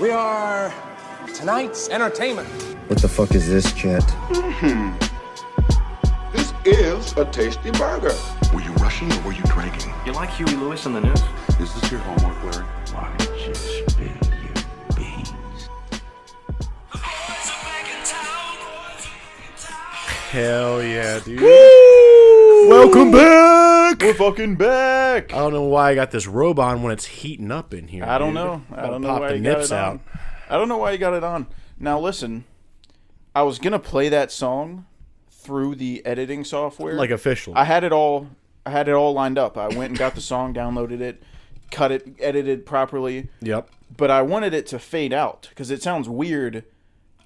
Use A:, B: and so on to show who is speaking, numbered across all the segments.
A: We are tonight's entertainment.
B: What the fuck is this, Chet?
C: This is a tasty burger.
D: Were you rushing or were you dragging?
E: You like Huey Lewis in the news?
D: Is this your homework, Larry?
B: Why did you spill your beans?
F: Hell yeah, dude.
G: Woo!
F: Welcome back!
G: We're fucking back!
F: I don't know why I got this robe on when it's heating up in here.
G: I don't know. I don't know
F: Pop
G: why
F: the
G: you got
F: nips
G: it
F: out.
G: on. I don't know why you got it on. Now listen, I was gonna play that song through the editing software.
F: Like officially.
G: I had it all lined up. I went and got the song, downloaded it, cut it, edited properly.
F: Yep.
G: But I wanted it to fade out because it sounds weird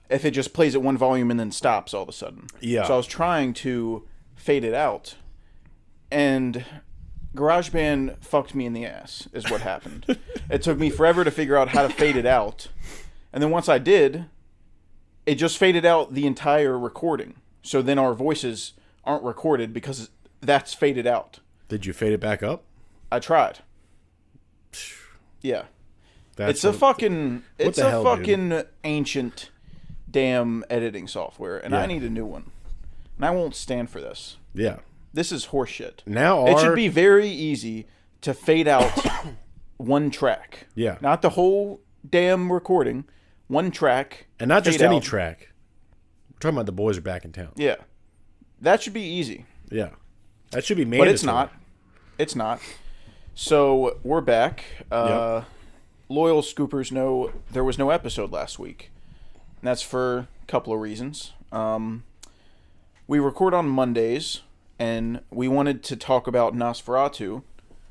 G: if it just plays at one volume and then stops all of a sudden.
F: Yeah.
G: So I was trying to fade it out. And GarageBand fucked me in the ass, is what happened. It took me forever to figure out how to fade it out. And then once I did, it just faded out the entire recording. So then our voices aren't recorded because that's faded out.
F: Did you fade it back up?
G: I tried. Yeah.
F: That's
G: It's a fucking
F: hell, dude?
G: ancient damn editing software, and
F: Yeah.
G: I need a new one. And I won't stand for this.
F: Yeah.
G: This is horseshit.
F: Now
G: It should be very easy to fade out one track.
F: Yeah.
G: Not the whole damn recording. One track.
F: And not just
G: fade
F: any
G: out.
F: track. We're talking about The Boys Are Back in Town.
G: Yeah. That should be easy.
F: Yeah. That should be mandatory.
G: But it's not. It's not. So we're back.
F: Yep.
G: Loyal scoopers know there was no episode last week. And that's for a couple of reasons. We record on Mondays, and we wanted to talk about Nosferatu,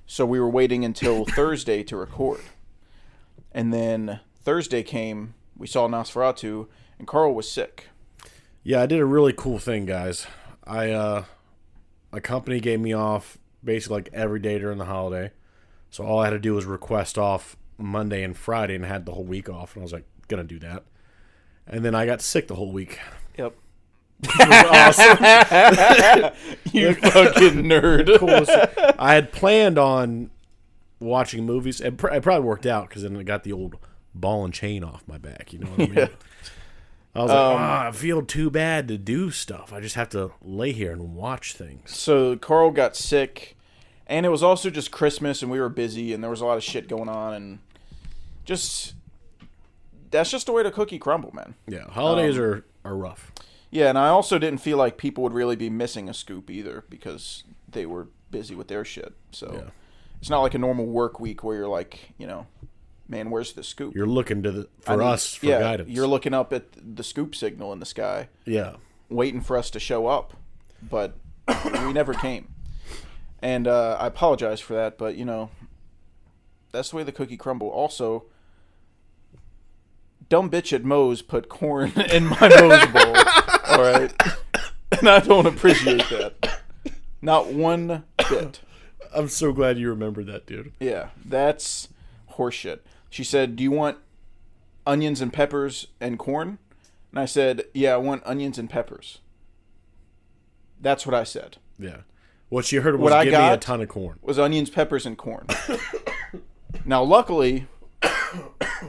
G: so we were waiting until Thursday to record. And then Thursday came, we saw Nosferatu, and Carl was sick.
F: Yeah, I did a really cool thing, guys. My company gave me off basically like every day during the holiday. So all I had to do was request off Monday and Friday and had the whole week off. And I was like, gonna do that. And then I got sick the whole week.
G: Yep.
F: Which was awesome.
G: You fucking nerd.
F: I had planned on watching movies. It probably worked out because then I got the old ball and chain off my back. You know what I mean?
G: Yeah.
F: I was like, I feel too bad to do stuff. I just have to lay here and watch things.
G: So Carl got sick, and it was also just Christmas, and we were busy, and there was a lot of shit going on, and just that's just the way the cookie crumble, man.
F: Yeah, holidays are rough.
G: Yeah, and I also didn't feel like people would really be missing a scoop either because they were busy with their shit. So
F: Yeah.
G: It's not like a normal work week where you're like, man, where's the scoop?
F: You're looking to us for guidance.
G: You're looking up at the scoop signal in the sky,
F: Yeah.
G: waiting for us to show up, but we never came. And I apologize for that, but that's the way the cookie crumble. Also, dumb bitch at Moe's put corn in my Moe's bowl. All right, and I don't appreciate that. Not one bit.
F: I'm so glad you remembered that, dude.
G: Yeah, that's horseshit. She said, "Do you want onions and peppers and corn?" And I said, "Yeah, I want onions and peppers." That's what I said.
F: Yeah. What she heard was
G: What I
F: give me a
G: got
F: ton of corn.
G: was onions, peppers, and corn. Now, luckily,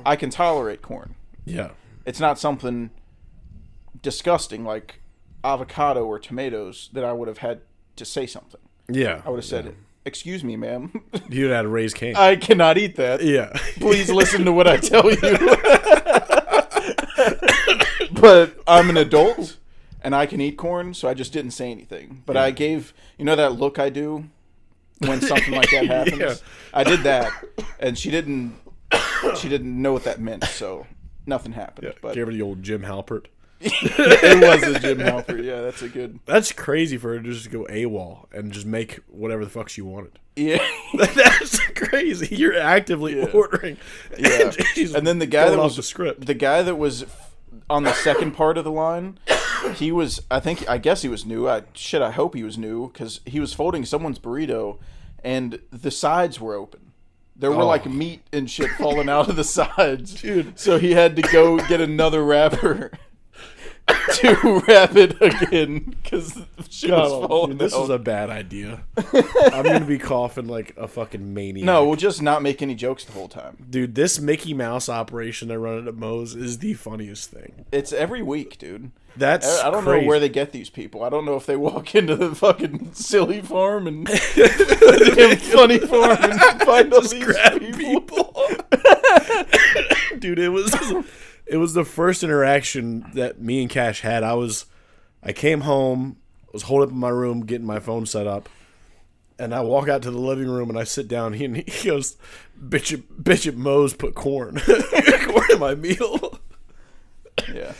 G: I can tolerate corn.
F: Yeah.
G: It's not something disgusting like avocado or tomatoes that I would have had to say something.
F: Yeah.
G: I would have said, "Excuse me, ma'am.
F: You'd have to raise cane.
G: I cannot eat that.
F: Yeah.
G: Please listen to what I tell you." But I'm an adult, and I can eat corn, so I just didn't say anything. But I gave, that look I do when something like that happens?
F: Yeah.
G: I did that, and she didn't know what that meant, so nothing happened.
F: Yeah.
G: But
F: Gave her the old Jim Halpert.
G: it was a Jim Halpert. Yeah, that's a good.
F: That's crazy for her to just go AWOL and just make whatever the fuck she wanted.
G: Yeah,
F: That's crazy. You're actively ordering.
G: yeah. And then the guy that was
F: the script.
G: the guy that was on the second part of the line, he was. I guess he was new. I hope he was new because he was folding someone's burrito, and the sides were open. There were like meat and shit falling out of the sides,
F: Dude.
G: So he had to go get another wrapper. to wrap it again because shit was falling
F: dude, this
G: out.
F: is a bad idea. I'm going to be coughing like a fucking maniac.
G: No, we'll just not make any jokes the whole time.
F: Dude, this Mickey Mouse operation they're running at Moe's is the funniest thing.
G: It's every week, dude.
F: That's
G: I don't
F: crazy.
G: know where they get these people. I don't know if they walk into the fucking silly farm and the damn funny farm and find all these people.
F: Dude, it was the first interaction that me and Cash had. I came home, was holed up in my room getting my phone set up, and I walk out to the living room and I sit down. And he goes, "Bitch at Moe's put corn in my meal."
G: Yeah.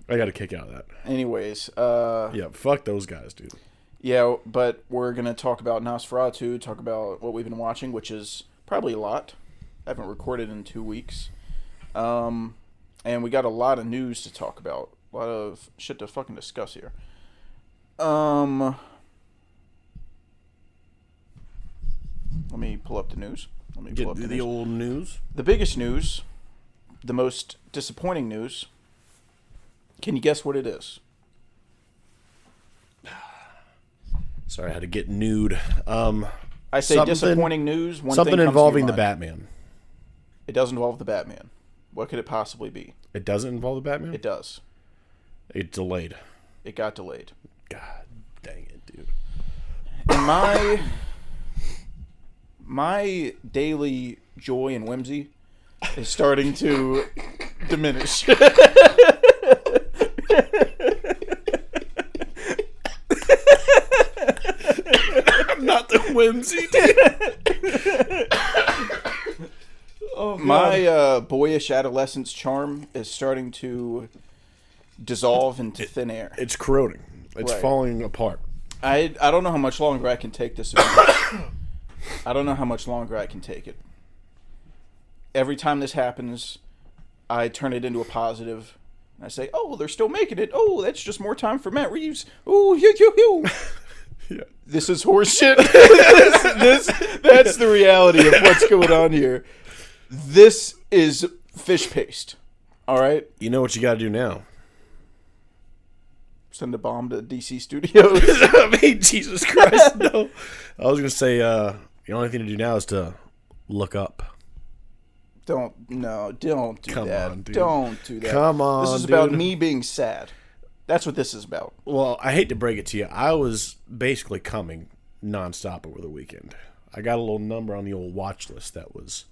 F: I got a kick out of that.
G: Anyways,
F: Yeah, fuck those guys, dude.
G: yeah, but we're gonna talk about Nosferatu, talk about what we've been watching, which is probably a lot. I haven't recorded in 2 weeks. And we got a lot of news to talk about. A lot of shit to fucking discuss here. Let me pull up the news.
F: Get the old news.
G: The biggest news, the most disappointing news. Can you guess what it is?
F: Sorry, I had to get nude.
G: I say disappointing news. One
F: Something
G: thing comes to
F: involving
G: your
F: the
G: mind.
F: Batman.
G: It does involve the Batman. What could it possibly be?
F: It doesn't involve the Batman?
G: It does.
F: It delayed.
G: It got delayed.
F: God dang it, dude.
G: And my daily joy and whimsy is starting to diminish.
F: Not the whimsy, dude. Oh,
G: My boyish adolescence charm is starting to dissolve into thin air.
F: It's corroding. It's
G: Right.
F: falling apart.
G: I don't know how much longer I can take this abuse. I don't know how much longer I can take it. Every time this happens, I turn it into a positive. I say, "Oh, they're still making it. Oh, that's just more time for Matt Reeves. Oh, you."
F: Yeah.
G: This is horseshit. That's the reality of what's going on here. This is fish paste. All right?
F: You know what you got to do now?
G: Send a bomb to DC Studios.
F: I mean, Jesus Christ, no. I was going to say, the only thing to do now is to look up.
G: Don't do
F: Come
G: that.
F: on, dude.
G: Don't do that.
F: Come on,
G: This is about
F: dude.
G: me being sad. That's what this is about.
F: Well, I hate to break it to you. I was basically coming nonstop over the weekend. I got a little number on the old watch list that was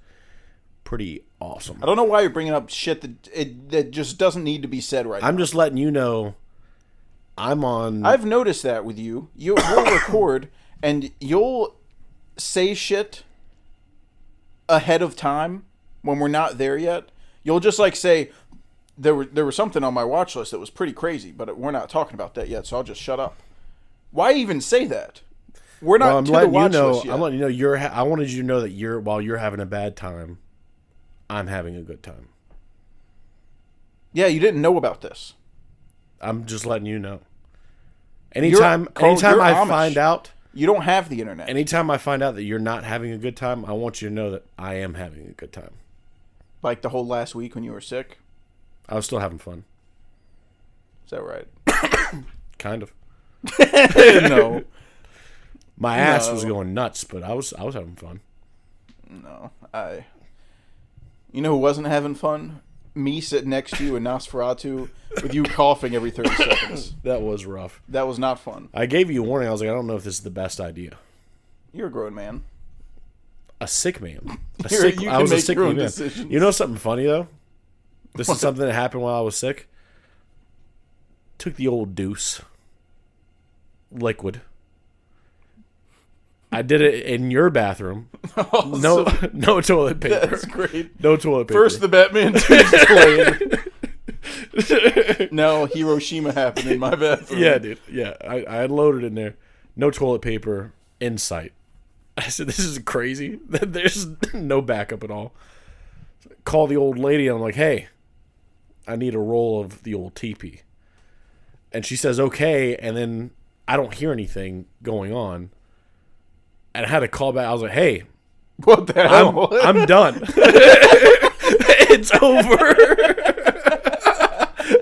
F: pretty awesome.
G: I don't know why you're bringing up shit that just doesn't need to be said right
F: I'm
G: now.
F: just letting you know I'm on...
G: I've noticed that with you. You'll record and you'll say shit ahead of time when we're not there yet. You'll just like say, there was something on my watch list that was pretty crazy, but we're not talking about that yet, so I'll just shut up. Why even say that? We're not
F: I'm
G: to the
F: letting you
G: watch
F: know.
G: list yet.
F: I'm letting you know. I wanted you to know that while you're having a bad time, I'm having a good time.
G: Yeah, you didn't know about this.
F: I'm just letting you know. Anytime
G: Carl,
F: I
G: you're Amish.
F: find out,
G: You don't have the internet.
F: anytime I find out that you're not having a good time, I want you to know that I am having a good time.
G: Like the whole last week when you were sick.
F: I was still having fun,
G: Is that right?
F: kind of.
G: No.
F: My ass was
G: No.
F: going nuts, but I was having fun.
G: No. You know who wasn't having fun? Me sitting next to you in Nosferatu with you coughing every 30 seconds.
F: That was rough.
G: That was not fun.
F: I gave you a warning. I was like, I don't know if this is the best idea.
G: You're a grown man.
F: A sick man.
G: You can make your own
F: man.
G: decisions.
F: You know something funny though? This is something that happened while I was sick. Took the old deuce. Liquid. I did it in your bathroom. No, no toilet paper.
G: That's great.
F: No toilet paper.
G: First the Batman 2 played. Now Hiroshima happened in my bathroom.
F: Yeah, dude. Yeah, I unloaded in there. No toilet paper in sight. I said, this is crazy. There's no backup at all. Call the old lady. And I'm like, hey, I need a roll of the old teepee. And she says, okay. And then I don't hear anything going on. And I had to call back. I was like, hey,
G: What the hell?
F: I'm done. It's over.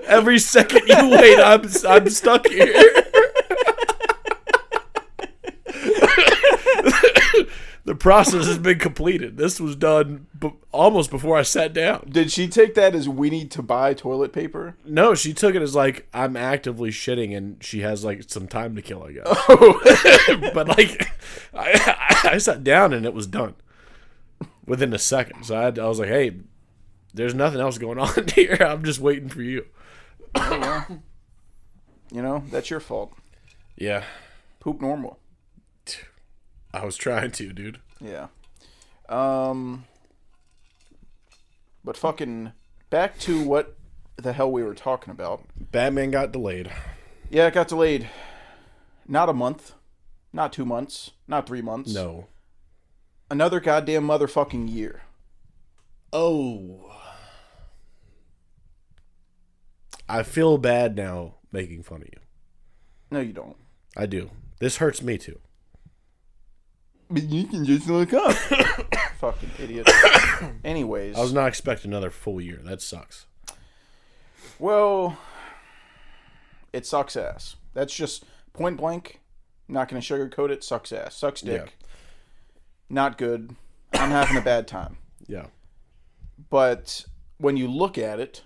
F: Every second you wait, I'm stuck here. The process has been completed. This was done almost before I sat down.
G: Did she take that as we need to buy toilet paper?
F: No, she took it as like I'm actively shitting and she has like some time to kill, I guess. Oh. But like I sat down and it was done within a second. So I was like, hey, there's nothing else going on here. I'm just waiting for you.
G: Oh, well. You know, that's your fault.
F: Yeah.
G: Poop normal.
F: I was trying to, dude.
G: Yeah. But fucking back to what the hell we were talking about.
F: Batman got delayed.
G: Yeah, it got delayed. Not a month. Not 2 months. Not 3 months.
F: No.
G: Another goddamn motherfucking year.
F: Oh. I feel bad now making fun of you.
G: No, you don't.
F: I do. This hurts me too.
G: But you can just look up. Fucking idiot. Anyways.
F: I was not expecting another full year. That sucks.
G: Well, it sucks ass. That's just point blank. Not going to sugarcoat it. Sucks ass. Sucks dick.
F: Yeah.
G: Not good. I'm having a bad time.
F: Yeah.
G: But when you look at it,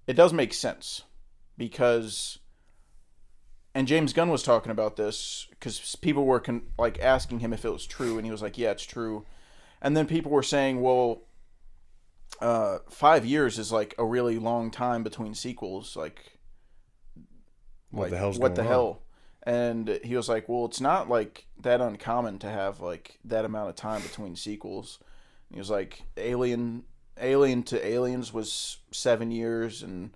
G: it does make sense. Because... And James Gunn was talking about this because people were asking him if it was true, and he was like, "Yeah, it's true." And then people were saying, "Well, 5 years is like a really long time between sequels.
F: What the hell's
G: what
F: going
G: the
F: on?"
G: hell?" And he was like, "Well, it's not like that uncommon to have like that amount of time between sequels." And he was like, "Alien to Aliens was 7 years, and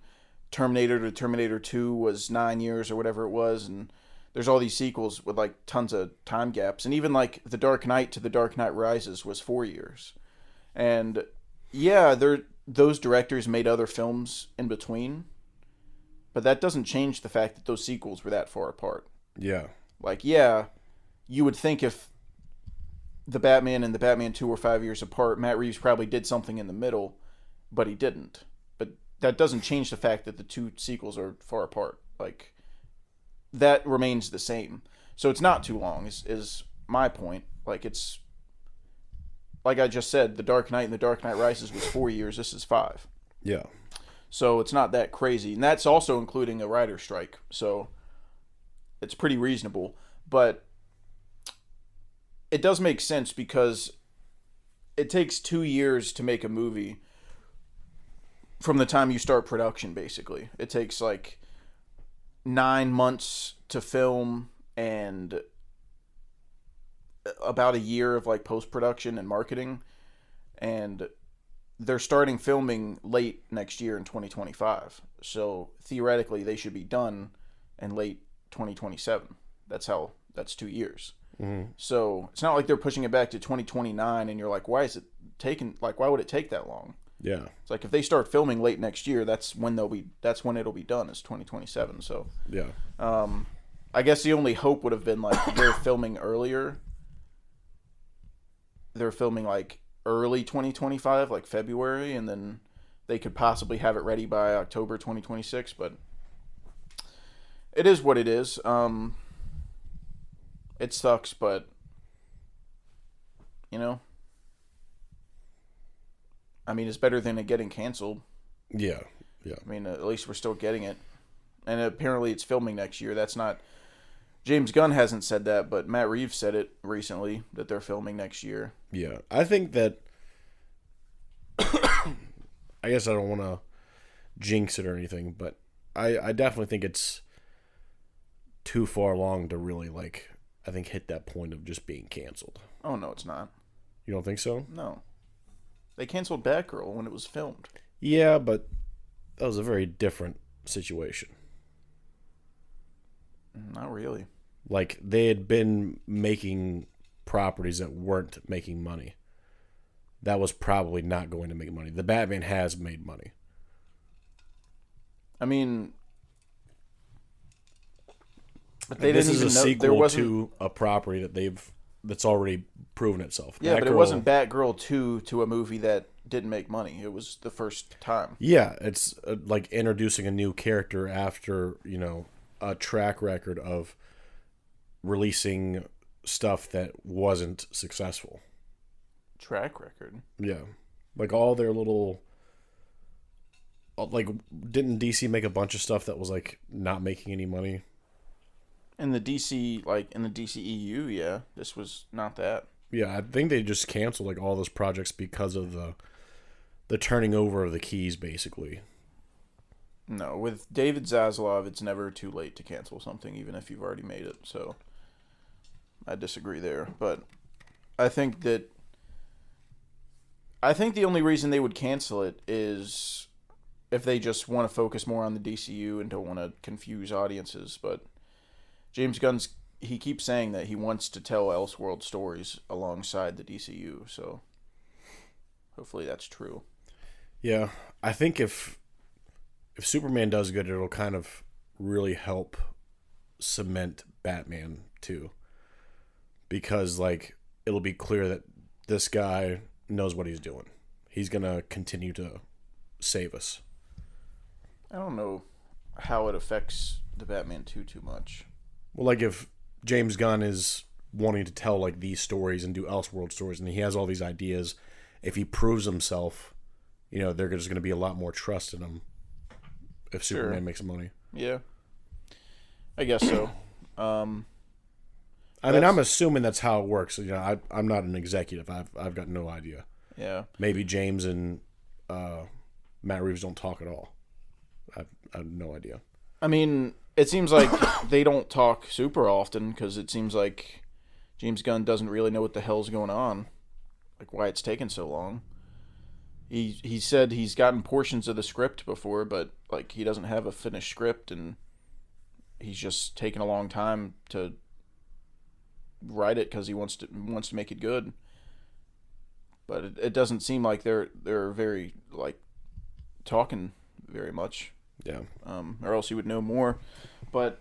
G: Terminator to Terminator 2 was 9 years or whatever it was, and there's all these sequels with like tons of time gaps, and even like The Dark Knight to The Dark Knight Rises was 4 years. And yeah, those directors made other films in between, but that doesn't change the fact that those sequels were that far apart.
F: Yeah.
G: Like, yeah, you would think if The Batman and The Batman 2 were 5 years apart, Matt Reeves probably did something in the middle, but he didn't. That doesn't change the fact that the two sequels are far apart. Like, that remains the same. So it's not too long, is my point. Like, it's... Like I just said, The Dark Knight and The Dark Knight Rises was 4 years. This is 5.
F: Yeah.
G: So it's not that crazy. And that's also including a writer's strike. So it's pretty reasonable. But it does make sense because it takes 2 years to make a movie from the time you start production, basically. It takes like 9 months to film and about a year of like post-production and marketing. And they're starting filming late next year in 2025. So theoretically, they should be done in late 2027. That's 2 years. Mm-hmm. So it's not like they're pushing it back to 2029 and you're like, why is it taking, like, why would it take that long?
F: Yeah.
G: It's like if they start filming late next year, that's when it'll be done, is 2027. So
F: yeah.
G: I guess the only hope would have been like they're filming earlier. They're filming like early 2025, like February, and then they could possibly have it ready by October 2026, but it is what it is. It sucks, but you know, I mean, it's better than it getting canceled.
F: Yeah, yeah.
G: I mean, at least we're still getting it. And apparently it's filming next year. That's not... James Gunn hasn't said that, but Matt Reeves said it recently, that they're filming next year.
F: Yeah. I think that... I guess I don't want to jinx it or anything, but I definitely think it's too far along to really, like, I think hit that point of just being canceled.
G: Oh, no, it's not.
F: You don't think so?
G: No. They canceled Batgirl when it was filmed.
F: Yeah, but that was a very different situation.
G: Not really.
F: Like, they had been making properties that weren't making money. That was probably not going to make money. The Batman has made money.
G: I mean... But
F: they didn't even know... This is a sequel to a property that's already proven itself.
G: Yeah, but it wasn't Batgirl 2 to a movie that didn't make money. It was the first time.
F: Yeah, it's like introducing a new character after, a track record of releasing stuff that wasn't successful.
G: Track record?
F: Yeah. Like all their little... Like, didn't DC make a bunch of stuff that was, like, not making any money?
G: In the DC, in the DCEU, yeah. This was not that.
F: Yeah, I think they just canceled, like, all those projects because of the turning over of the keys, basically.
G: No, with David Zaslav, it's never too late to cancel something, even if you've already made it. So, I disagree there. But I think the only reason they would cancel it is if they just want to focus more on the DCU and don't want to confuse audiences. But James Gunn's, he keeps saying that he wants to tell Elseworld stories alongside the DCU, so hopefully that's true.
F: Yeah, I think if Superman does good, it'll kind of really help cement Batman too. Because, like, it'll be clear that this guy knows what he's doing. He's going to continue to save us.
G: I don't know how it affects the Batman 2 too much.
F: Well, like, if James Gunn is wanting to tell, like, these stories and do Elseworld stories, and he has all these ideas, if he proves himself, there's going to be a lot more trust in him if Superman makes money.
G: Yeah. I guess so.
F: I mean, I'm assuming that's how it works. I'm not an executive. I've got no idea.
G: Yeah.
F: Maybe James and Matt Reeves don't talk at all. I have no idea.
G: I mean, it seems like they don't talk super often because it seems like James Gunn doesn't really know what the hell's going on, like why it's taken so long. He said he's gotten portions of the script before, but like he doesn't have a finished script, and he's just taken a long time to write it because he wants to make it good. But it doesn't seem like they're very like talking very much.
F: Yeah.
G: Or else he would know more. But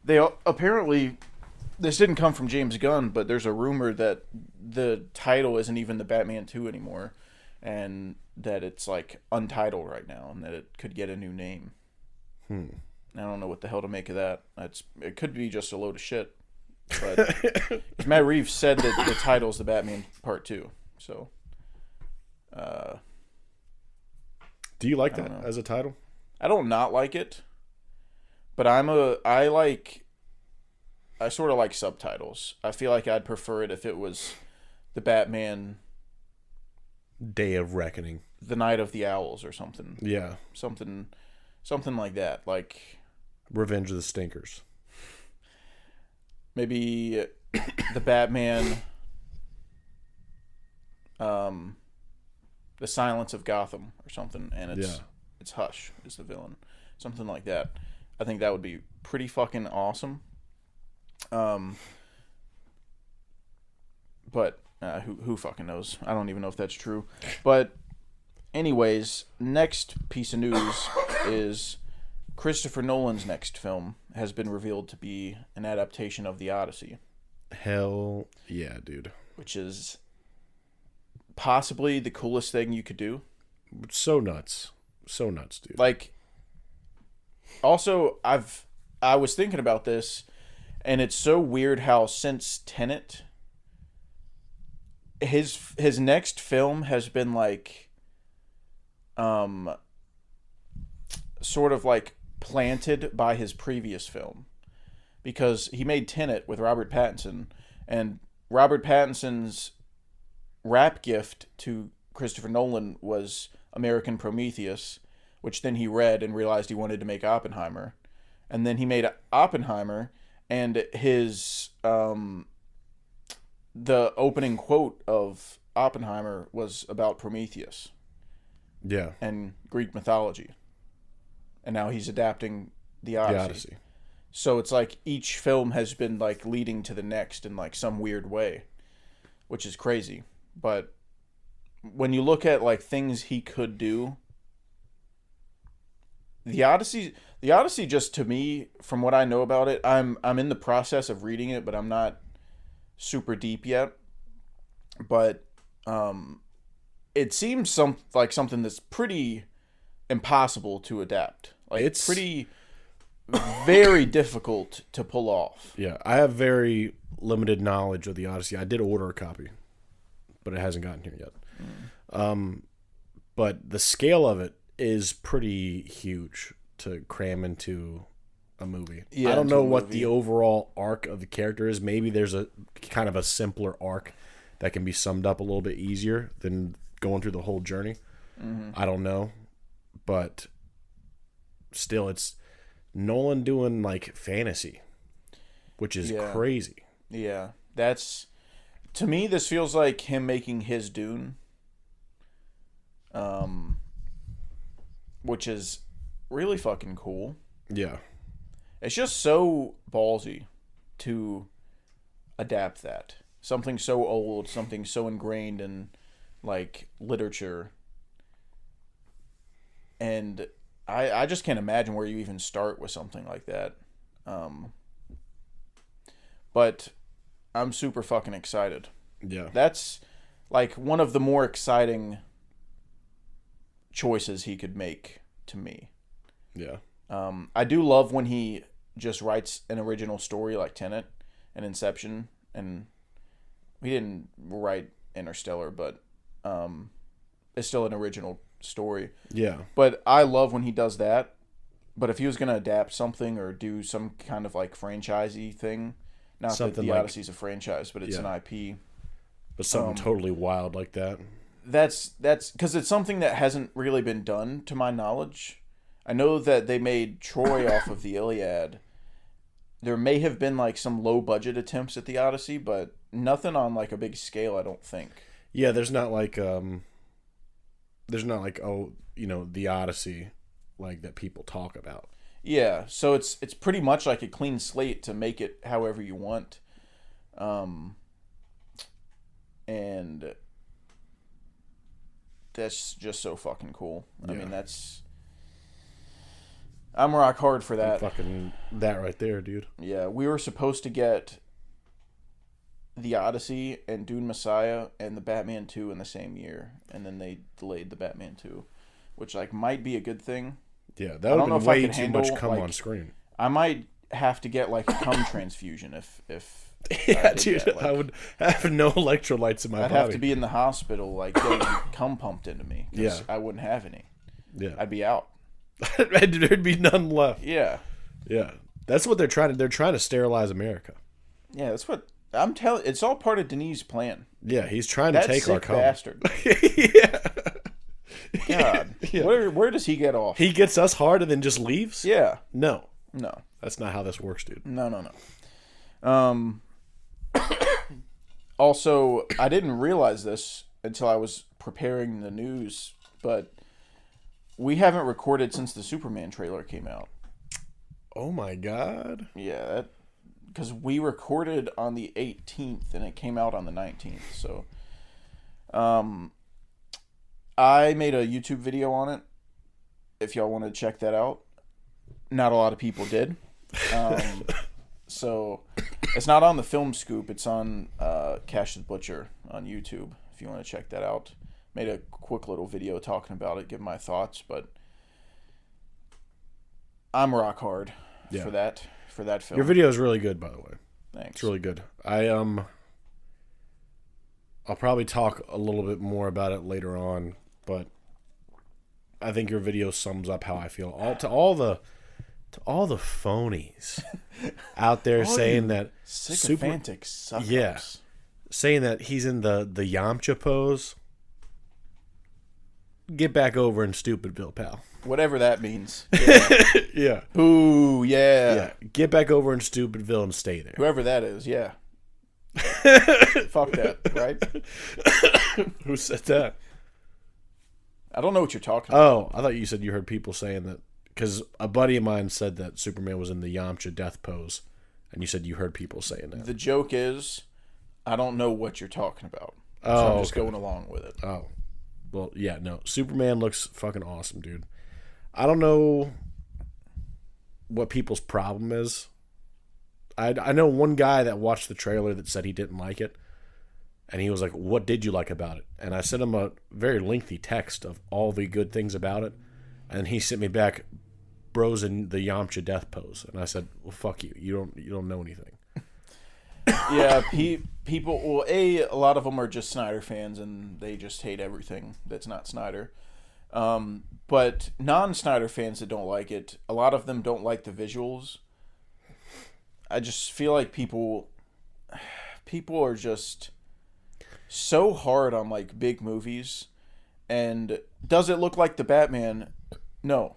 G: they apparently, this didn't come from James Gunn, but there's a rumor that the title isn't even the Batman 2 anymore, and that it's like untitled right now, and that it could get a new name. I don't know what the hell to make of that. It could be just a load of shit. But Matt Reeves said that the title's the Batman Part 2. So,
F: do you like that as a title?
G: I don't not like it, but I sort of like subtitles. I feel like I'd prefer it if it was the Batman
F: Day of Reckoning,
G: the Night of the Owls, or something.
F: Yeah.
G: Something like that. Like
F: Revenge of the Stinkers.
G: Maybe the Batman, The Silence of Gotham or something, and it's Hush is the villain. Something like that. I think that would be pretty fucking awesome. But who fucking knows? I don't even know if that's true. But anyways, next piece of news is Christopher Nolan's next film has been revealed to be an adaptation of the Odyssey.
F: Hell yeah, dude.
G: Which is possibly the coolest thing you could do.
F: So nuts. So nuts, dude.
G: Like, also, I was thinking about this, and it's so weird how since Tenet, his next film has been like, sort of like planted by his previous film, because he made Tenet with Robert Pattinson, and Robert Pattinson's rap gift to Christopher Nolan was American Prometheus, which then he read and realized he wanted to make Oppenheimer. And then he made Oppenheimer, and his the opening quote of Oppenheimer was about Prometheus.
F: Yeah.
G: And Greek mythology. And now he's adapting the Odyssey. So it's like each film has been like leading to the next in like some weird way, which is crazy. But when you look at like things he could do, the Odyssey just, to me, from what I know about it, I'm in the process of reading it, but I'm not super deep yet. But it seems like something that's pretty impossible to adapt. Like it's pretty very difficult to pull off.
F: Yeah, I have very limited knowledge of the Odyssey. I did order a copy, but it hasn't gotten here yet. But the scale of it is pretty huge to cram into a movie. Yeah, I don't know what the overall arc of the character is. Maybe there's a kind of a simpler arc that can be summed up a little bit easier than going through the whole journey. I don't know. But still, it's Nolan doing like fantasy, which is crazy.
G: Yeah, to me, this feels like him making his Dune, which is really fucking cool.
F: Yeah,
G: it's just so ballsy to adapt that something so old, something so ingrained in like literature. And I just can't imagine where you even start with something like that. But I'm super fucking excited.
F: Yeah.
G: That's like one of the more exciting choices he could make to me.
F: Yeah.
G: I do love when he just writes an original story like Tenet and Inception. And he didn't write Interstellar, but it's still an original story.
F: Yeah.
G: But I love when he does that. But if he was going to adapt something or do some kind of like franchisey thing, not something that the Odyssey's a franchise, but it's an IP.
F: But something totally wild like that.
G: That's because it's something that hasn't really been done to my knowledge. I know that they made Troy off of the Iliad. There may have been like some low budget attempts at the Odyssey, but nothing on like a big scale, I don't think.
F: Yeah, there's not like the Odyssey like that people talk about.
G: Yeah, so it's pretty much like a clean slate to make it however you want. And that's just so fucking cool. I mean, I'm rock hard for that.
F: Fucking that right there, dude.
G: Yeah, we were supposed to get the Odyssey and Dune Messiah and the Batman 2 in the same year, and then they delayed the Batman 2, which like might be a good thing.
F: Yeah, that would have been way too much cum on screen.
G: I might have to get like a cum transfusion if
F: yeah, dude, like, I would have no electrolytes in my body.
G: I'd have to be in the hospital like getting cum pumped into me because I wouldn't have any.
F: Yeah,
G: I'd be out.
F: There'd be none left.
G: Yeah,
F: yeah. That's what they're trying to. They're trying to sterilize America.
G: Yeah, that's what I'm telling. It's all part of Denis' plan.
F: Yeah, he's trying to take our cum.
G: Bastard.
F: Yeah.
G: God, yeah. Where does he get off?
F: He gets us hard and then just leaves?
G: Yeah.
F: No.
G: No.
F: That's not how this works, dude.
G: No. Also, I didn't realize this until I was preparing the news, but we haven't recorded since the Superman trailer came out.
F: Oh my God.
G: Yeah, because we recorded on the 18th and it came out on the 19th. So, I made a YouTube video on it. If y'all want to check that out, not a lot of people did. So it's not on the Film Scoop. It's on Cash the Butcher on YouTube. If you want to check that out, made a quick little video talking about it, give my thoughts. But I'm rock hard for that film.
F: Your video is really good, by the way.
G: Thanks.
F: It's really good. I'll probably talk a little bit more about it later on, but I think your video sums up how I feel. To all the phonies out there saying that
G: sycophantic suck-ups.
F: Yeah, saying that he's in the Yamcha pose. Get back over in Stupidville, pal.
G: Whatever that means.
F: Yeah. Yeah.
G: Ooh, yeah.
F: Get back over in Stupidville and stay there.
G: Whoever that is, yeah. Fuck that, right?
F: Who said that?
G: I don't know what you're talking about.
F: Oh, I thought you said you heard people saying that, because a buddy of mine said that Superman was in the Yamcha death pose, and you said you heard people saying that.
G: The joke is, I don't know what you're talking about. So I'm just going along with it.
F: Oh. Well, yeah, no. Superman looks fucking awesome, dude. I don't know what people's problem is. I know one guy that watched the trailer that said he didn't like it. And he was like, what did you like about it? And I sent him a very lengthy text of all the good things about it. And he sent me back, bros in the Yamcha death pose. And I said, well, fuck you. You don't know anything.
G: Yeah, people, well, a lot of them are just Snyder fans, and they just hate everything that's not Snyder. But non-Snyder fans that don't like it, a lot of them don't like the visuals. I just feel like people are just so hard on like big movies. And does it look like the Batman? No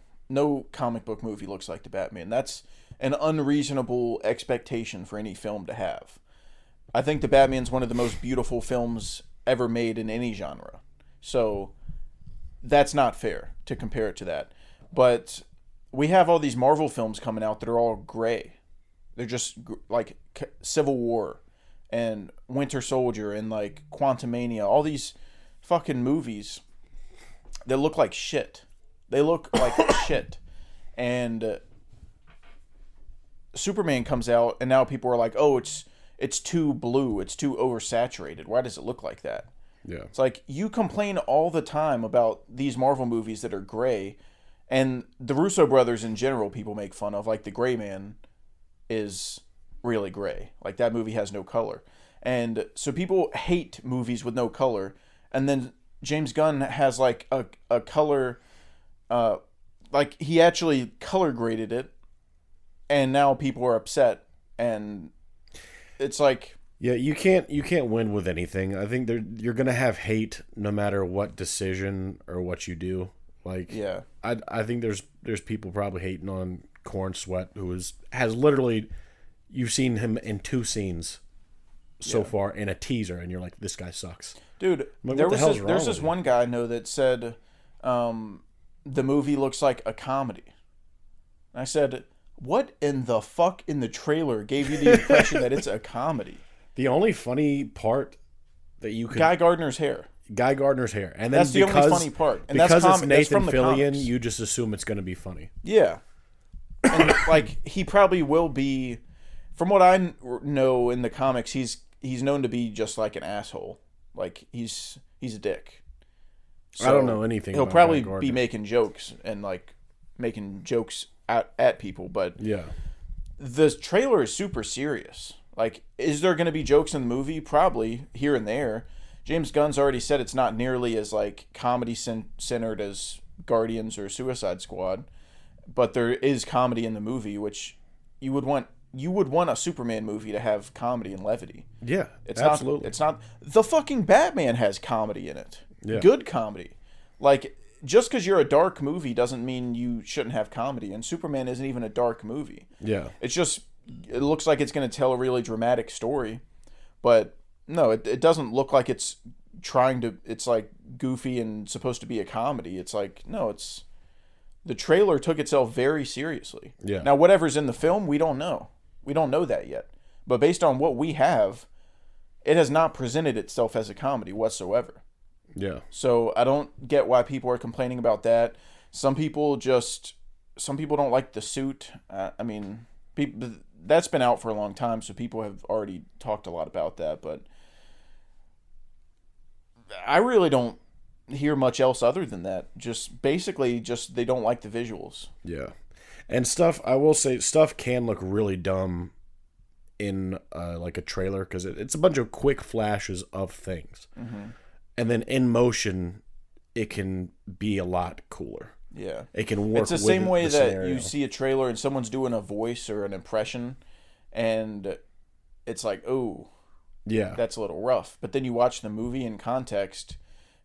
G: comic book movie looks like the Batman. That's an unreasonable expectation for any film to have. I think the Batman's one of the most beautiful films ever made in any genre. So that's not fair to compare it to that. But we have all these Marvel films coming out that are all gray. They're just like Civil War and Winter Soldier and like Quantumania, all these fucking movies that look like shit. They look like shit. And Superman comes out, and now people are like, oh, it's too blue, it's too oversaturated. Why does it look like that?
F: Yeah.
G: It's like, you complain all the time about these Marvel movies that are gray, and the Russo brothers in general people make fun of, like the Gray Man is really gray. Like, that movie has no color. And so people hate movies with no color, and then James Gunn has like a color, like he actually color graded it, and now people are upset, and it's like,
F: yeah, you can't win with anything. I think you're gonna have hate no matter what decision or what you do. Like,
G: yeah,
F: I think there's people probably hating on Corn Sweat, who has literally, you've seen him in 2 scenes so far in a teaser, and you're like, this guy sucks,
G: dude.
F: Like,
G: There's this one guy I know that said the movie looks like a comedy. And I said, what in the fuck in the trailer gave you the impression that it's a comedy?
F: The only funny part that you could
G: Guy Gardner's hair,
F: and then
G: that's the only funny part, and
F: because
G: that's
F: it's Nathan
G: from the
F: Fillion,
G: comics.
F: you just assume it's going to be funny.
G: Yeah, and like he probably will be. From what I know in the comics, he's known to be just like an asshole. Like he's a dick. So
F: I don't know anything.
G: He'll
F: about
G: probably
F: Guy Gardner.
G: be making jokes and like making jokes at people, but
F: Yeah.
G: the trailer is super serious. Like, is there going to be jokes in the movie? Probably here and there. James Gunn's already said it's not nearly as like comedy centered as Guardians or Suicide Squad, but there is comedy in the movie, which you would want. You would want a Superman movie to have comedy and levity.
F: Yeah,
G: It's
F: absolutely.
G: not. It's not. The fucking Batman has comedy in it.
F: Yeah.
G: Good comedy. Like, just because you're a dark movie doesn't mean you shouldn't have comedy. And Superman isn't even a dark movie.
F: Yeah.
G: It's just, it looks like it's going to tell a really dramatic story, but no, it doesn't look like it's trying to. It's like goofy and supposed to be a comedy. It's like, no, it's. The trailer took itself very seriously.
F: Yeah.
G: Now, whatever's in the film, we don't know. We don't know that yet. But based on what we have, it has not presented itself as a comedy whatsoever.
F: Yeah.
G: So I don't get why people are complaining about that. Some people don't like the suit. I mean, that's been out for a long time, so people have already talked a lot about that. But I really don't hear much else other than that. Just basically, they don't like the visuals.
F: Yeah. And I will say, stuff can look really dumb in like a trailer because it's a bunch of quick flashes of things.
G: Mm-hmm.
F: And then in motion, it can be a lot cooler.
G: Yeah.
F: It can work.
G: It's the same way that
F: scenario.
G: you see a trailer and someone's doing a voice or an impression, and it's like, oh,
F: yeah,
G: that's a little rough. But then you watch the movie in context,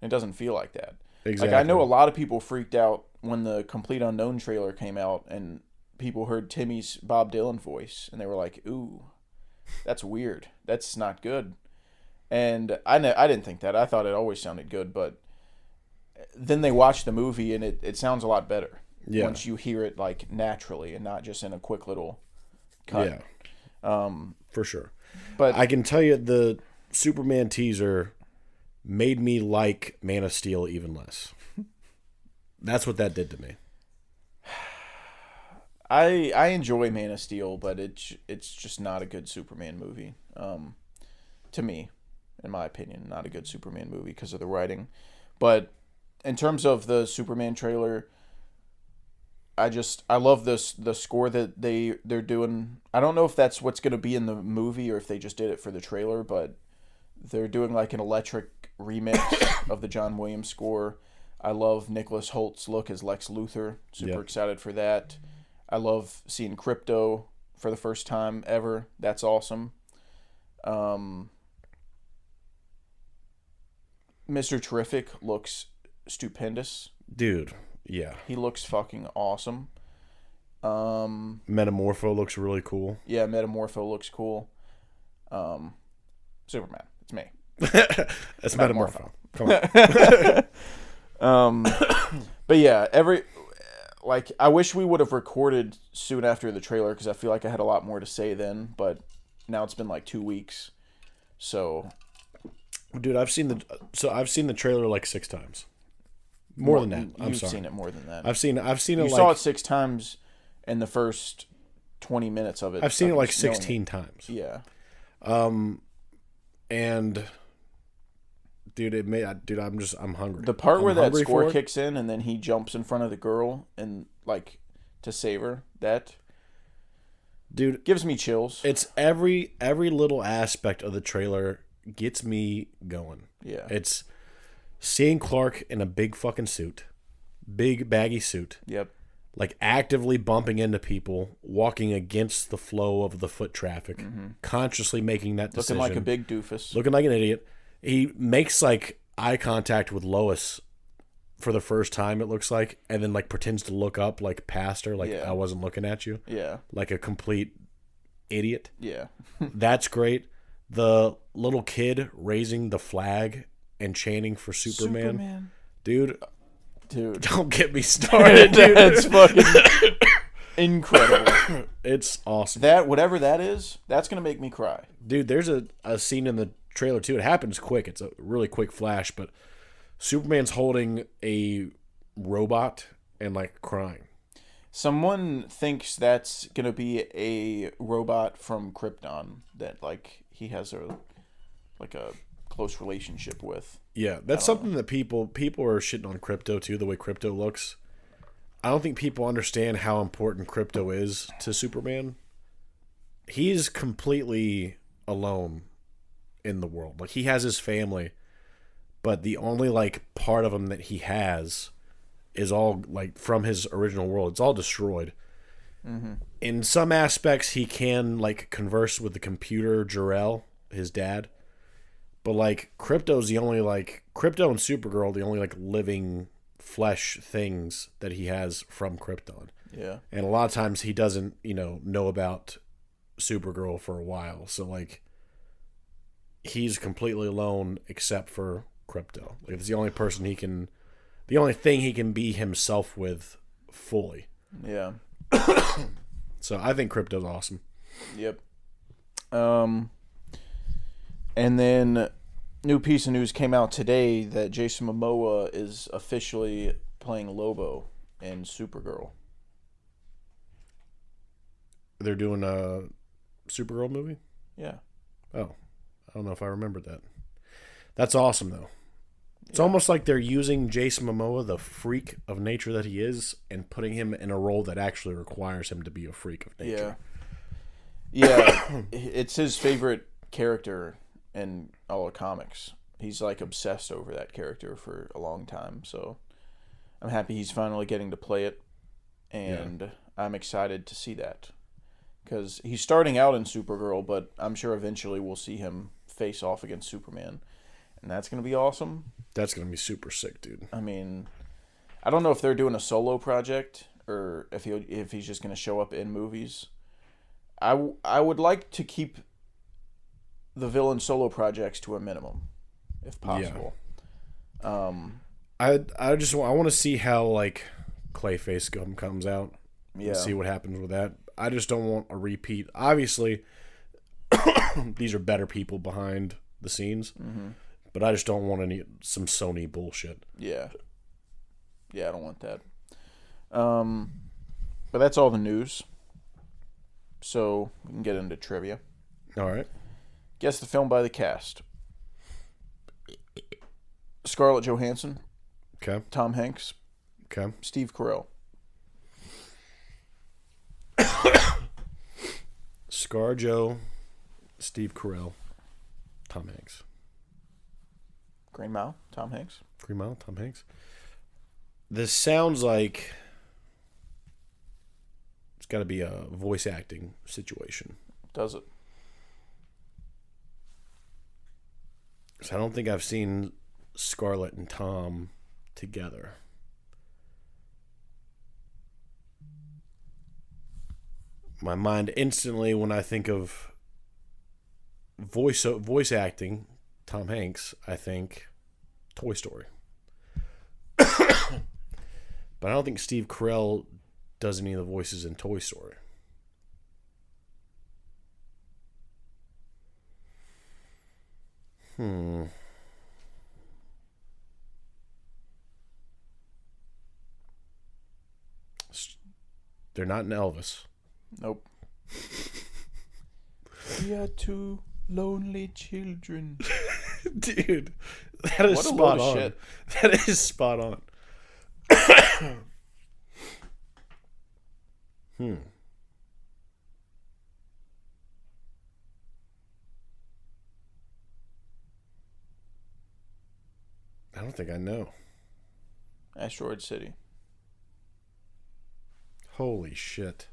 G: and it doesn't feel like that.
F: Exactly.
G: Like, I know a lot of people freaked out when the Complete Unknown trailer came out, and people heard Timmy's Bob Dylan voice, and they were like, ooh, that's weird. That's not good. And I didn't think that. I thought it always sounded good, but then they watched the movie, and it sounds a lot better once you hear it like naturally and not just in a quick little cut.
F: Yeah, for sure.
G: But
F: I can tell you the Superman teaser made me like Man of Steel even less. That's what that did to me.
G: I enjoy Man of Steel, but it's just not a good Superman movie to me. in my opinion. Not a good Superman movie because of the writing. But in terms of the Superman trailer, I love the score that they're doing. I don't know if that's what's going to be in the movie or if they just did it for the trailer, but they're doing like an electric remix of the John Williams score. I love Nicholas Holt's look as Lex Luthor. Super excited for that. I love seeing Krypto for the first time ever. That's awesome. Mr. Terrific looks stupendous.
F: Dude, yeah.
G: He looks fucking awesome.
F: Metamorpho looks really cool.
G: Yeah, Metamorpho looks cool. Superman. It's me.
F: That's Metamorpho. Come on.
G: But yeah, I wish we would have recorded soon after the trailer because I feel like I had a lot more to say then, but now it's been like 2 weeks. So,
F: dude, I've seen the trailer like 6 times. More than that. I'm
G: You've
F: sorry.
G: seen it more than that.
F: I've seen it.
G: You saw it 6 times in the first 20 minutes of it.
F: I've seen it like 16 times.
G: Yeah.
F: And dude, I'm hungry.
G: The part where that
F: hungry
G: score kicks in and then he jumps in front of the girl and like to save her, that
F: dude
G: gives me chills.
F: It's every little aspect of the trailer gets me going.
G: Yeah.
F: It's seeing Clark in a big fucking suit, big baggy suit.
G: Yep.
F: Like actively bumping into people, walking against the flow of the foot traffic, consciously making that decision.
G: Looking like a big doofus.
F: Looking like an idiot. He makes like eye contact with Lois for the first time, it looks like, and then like pretends to look up like past her, like I wasn't looking at you.
G: Yeah. Like
F: a complete idiot.
G: Yeah.
F: That's great. The little kid raising the flag and chanting for Superman. Dude, don't get me started, dude.
G: That's fucking incredible.
F: It's awesome.
G: Whatever that is, that's gonna make me cry.
F: Dude, there's a scene in the trailer too. It happens quick. It's a really quick flash, but Superman's holding a robot and like crying.
G: Someone thinks that's gonna be a robot from Krypton that like he has a close relationship with.
F: Yeah, that's something that people are shitting on Krypto too, the way Krypto looks. I don't think people understand how important Krypto is to Superman. He's completely alone in the world. Like, he has his family, but the only like part of him that he has is all like from his original world. It's all destroyed. Mm-hmm. In some aspects, he can like converse with the computer Jor-El, his dad. But like Krypto and Supergirl, the only like living flesh things that he has from Krypton.
G: Yeah. And
F: a lot of times he doesn't, know about Supergirl for a while. So like he's completely alone except for Krypto. Like, it's the only thing he can be himself with fully.
G: Yeah.
F: So I think Krypto's awesome.
G: Yep. And then new piece of news came out today that Jason Momoa is officially playing Lobo in Supergirl.
F: They're doing a Supergirl movie?
G: Yeah.
F: Oh, I don't know if I remembered that. That's awesome, though. It's almost like they're using Jason Momoa, the freak of nature that he is, and putting him in a role that actually requires him to be a freak of nature.
G: Yeah. It's his favorite character in all the comics. He's like obsessed over that character for a long time, so I'm happy he's finally getting to play it, and I'm excited to see that. Because he's starting out in Supergirl, but I'm sure eventually we'll see him face off against Superman. And that's going to be awesome.
F: That's going to be super sick, dude.
G: I mean, I don't know if they're doing a solo project or if he's just going to show up in movies. I would like to keep the villain solo projects to a minimum, if possible.
F: Yeah. I want to see how like Clayface comes out.
G: Yeah.
F: And see what happens with that. I just don't want a repeat. Obviously, these are better people behind the scenes, but I just don't want some Sony bullshit.
G: Yeah. Yeah, I don't want that. But that's all the news. So we can get into trivia.
F: All right.
G: Guess the film by the cast. Scarlett Johansson,
F: Okay.
G: Tom Hanks,
F: Okay.
G: Steve Carell.
F: ScarJo, Steve Carell, Tom Hanks.
G: Green Mile, Tom Hanks.
F: Green Mile, Tom Hanks. This sounds like it's got to be a voice acting situation.
G: Does it?
F: So I don't think I've seen Scarlett and Tom together. My mind instantly, when I think of voice acting, Tom Hanks, I think Toy Story. But I don't think Steve Carell does any of the voices in Toy Story. They're not in Elvis.
G: Nope. We are two lonely children.
F: Dude, that is
G: What a
F: spot
G: load of
F: on.
G: shit.
F: That is spot on. I don't think I know.
G: Asteroid City.
F: Holy shit.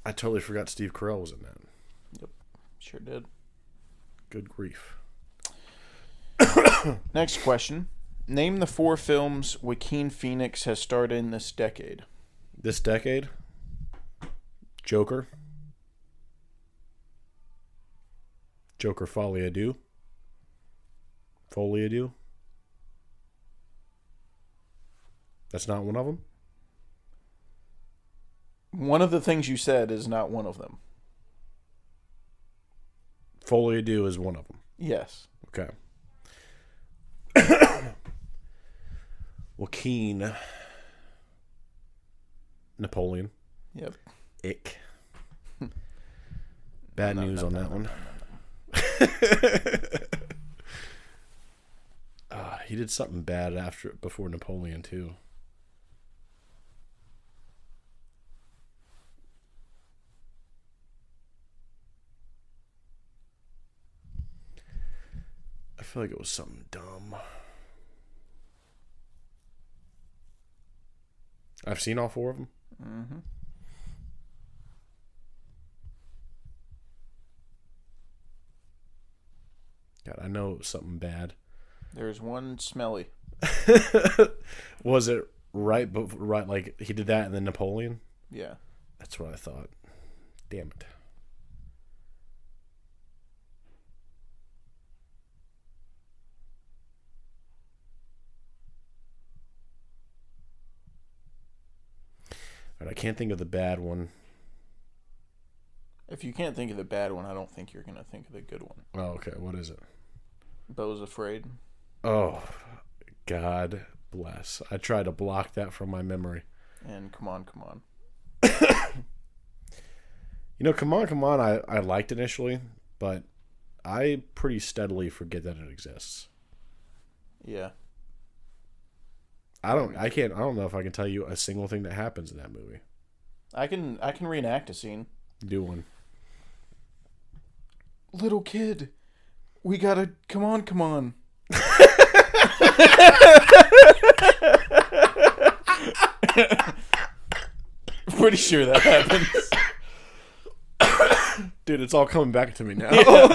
F: I totally forgot Steve Carell was in that.
G: Yep, sure did.
F: Good grief.
G: Next question. Name the 4 films Joaquin Phoenix has starred in this decade.
F: This decade? Joker. Joker Folie à Deux. Folie à Deux. That's not one of them?
G: One of the things you said is not one of them.
F: Folie à Deux is one of them.
G: Yes.
F: Okay. Joaquin. Napoleon.
G: Yep.
F: Ick. Bad news on that one. He did something bad before Napoleon too. I feel like it was something dumb. I've seen all 4 of them.
G: Mm-hmm.
F: God, I know it was something bad.
G: There's one smelly.
F: Was it right like he did that and then Napoleon?
G: Yeah.
F: That's what I thought. Damn it. All right, I can't think of the bad one.
G: If you can't think of the bad one, I don't think you're going to think of the good one.
F: Oh, okay. What is it?
G: Beau's Afraid.
F: Oh, God bless. I tried to block that from my memory.
G: And Come On, Come On.
F: Come on, I liked initially, but I pretty steadily forget that it exists.
G: Yeah.
F: I don't know if I can tell you a single thing that happens in that movie.
G: I can reenact a scene.
F: Do one.
G: Little kid, we gotta come on. Pretty sure that happens.
F: Dude, it's all coming back to me now.
G: Yeah.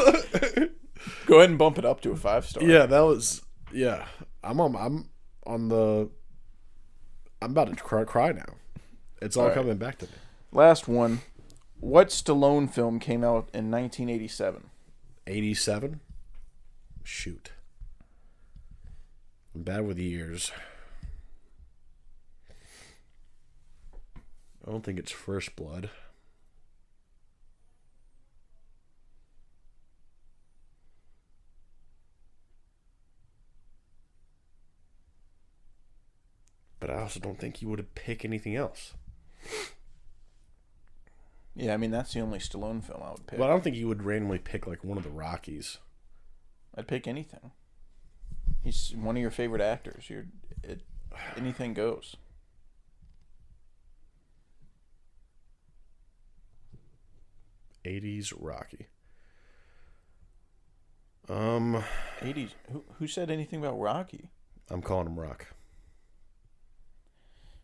G: Go ahead and bump it up to a 5-star.
F: Yeah, that was I'm about to cry now. It's all coming back to me.
G: Last one. What Stallone film came out in 1987?
F: 87? Shoot. I'm bad with years. I don't think it's First Blood. But I also don't think he would have picked anything else.
G: Yeah, I mean, that's the only Stallone film I would pick.
F: But I don't think you would randomly pick like one of the Rockies.
G: I'd pick anything. He's one of your favorite actors. Anything goes.
F: '80s Rocky.
G: 80s. Who said anything about Rocky?
F: I'm calling him Rock.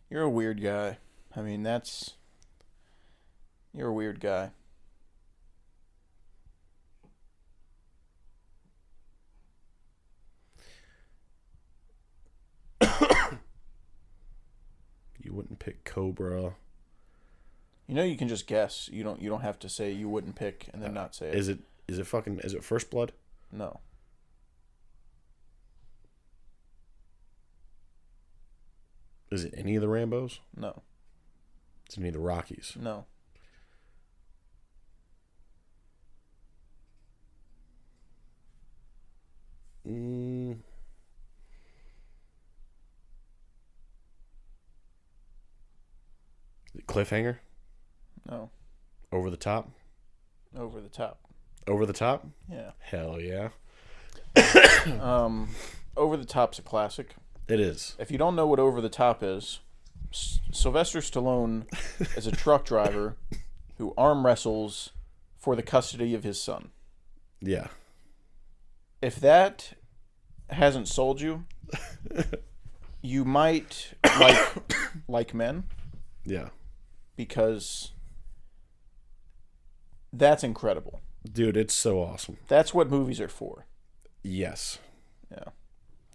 G: You're a weird guy. I mean, you're a weird guy.
F: You wouldn't pick Cobra.
G: You know, you can just guess. You don't have to say you wouldn't pick and then not say it.
F: Is it First Blood?
G: No.
F: Is it any of the Rambos?
G: No.
F: Is it any of the Rockies?
G: No.
F: Is it Cliffhanger?
G: No.
F: Over the Top?
G: Over the Top.
F: Over the Top?
G: Yeah.
F: Hell yeah.
G: Over the Top's a classic.
F: It is.
G: If you don't know what Over the Top is, Sylvester Stallone is a truck driver who arm wrestles for the custody of his son.
F: Yeah.
G: If that hasn't sold you, you might like Men,
F: Yeah.
G: because that's incredible.
F: Dude, it's so awesome.
G: That's what movies are for.
F: Yes.
G: Yeah.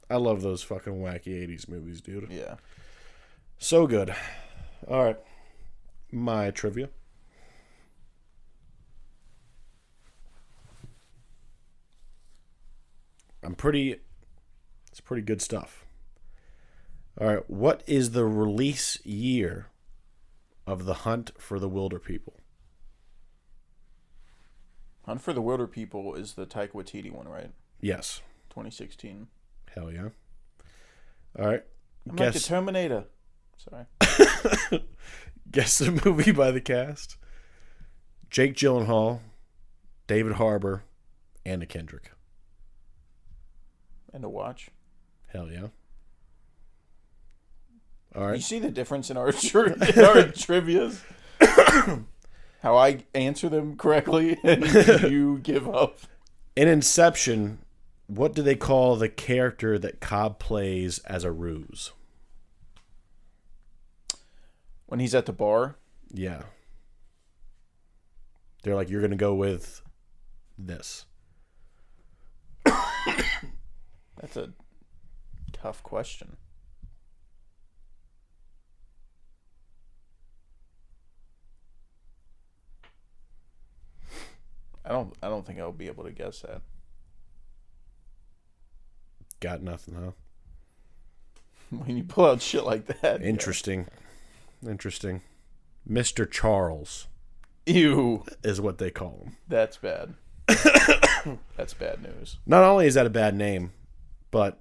F: I love those fucking wacky 80s movies, dude.
G: Yeah.
F: So good. All right. My trivia. It's pretty good stuff. All right. What is the release year of The Hunt for the Wilder People?
G: Hunt for the Wilder People is the Taika Waititi one, right?
F: Yes.
G: 2016.
F: Hell yeah. All right.
G: I'm like the Terminator. Sorry.
F: Guess the movie by the cast. Jake Gyllenhaal, David Harbour, Anna Kendrick.
G: And to watch.
F: Hell yeah. All right.
G: You see the difference in our trivias? How I answer them correctly and you give up.
F: In Inception, what do they call the character that Cobb plays as a ruse?
G: When he's at the bar?
F: Yeah. They're like, you're going to go with this.
G: That's a tough question. I don't think I'll be able to guess that.
F: Got nothing, huh?
G: When you pull out shit like that.
F: Interesting. Yeah. Interesting. Mr. Charles.
G: Ew.
F: Is what they call him.
G: That's bad. That's bad news.
F: Not only is that a bad name, but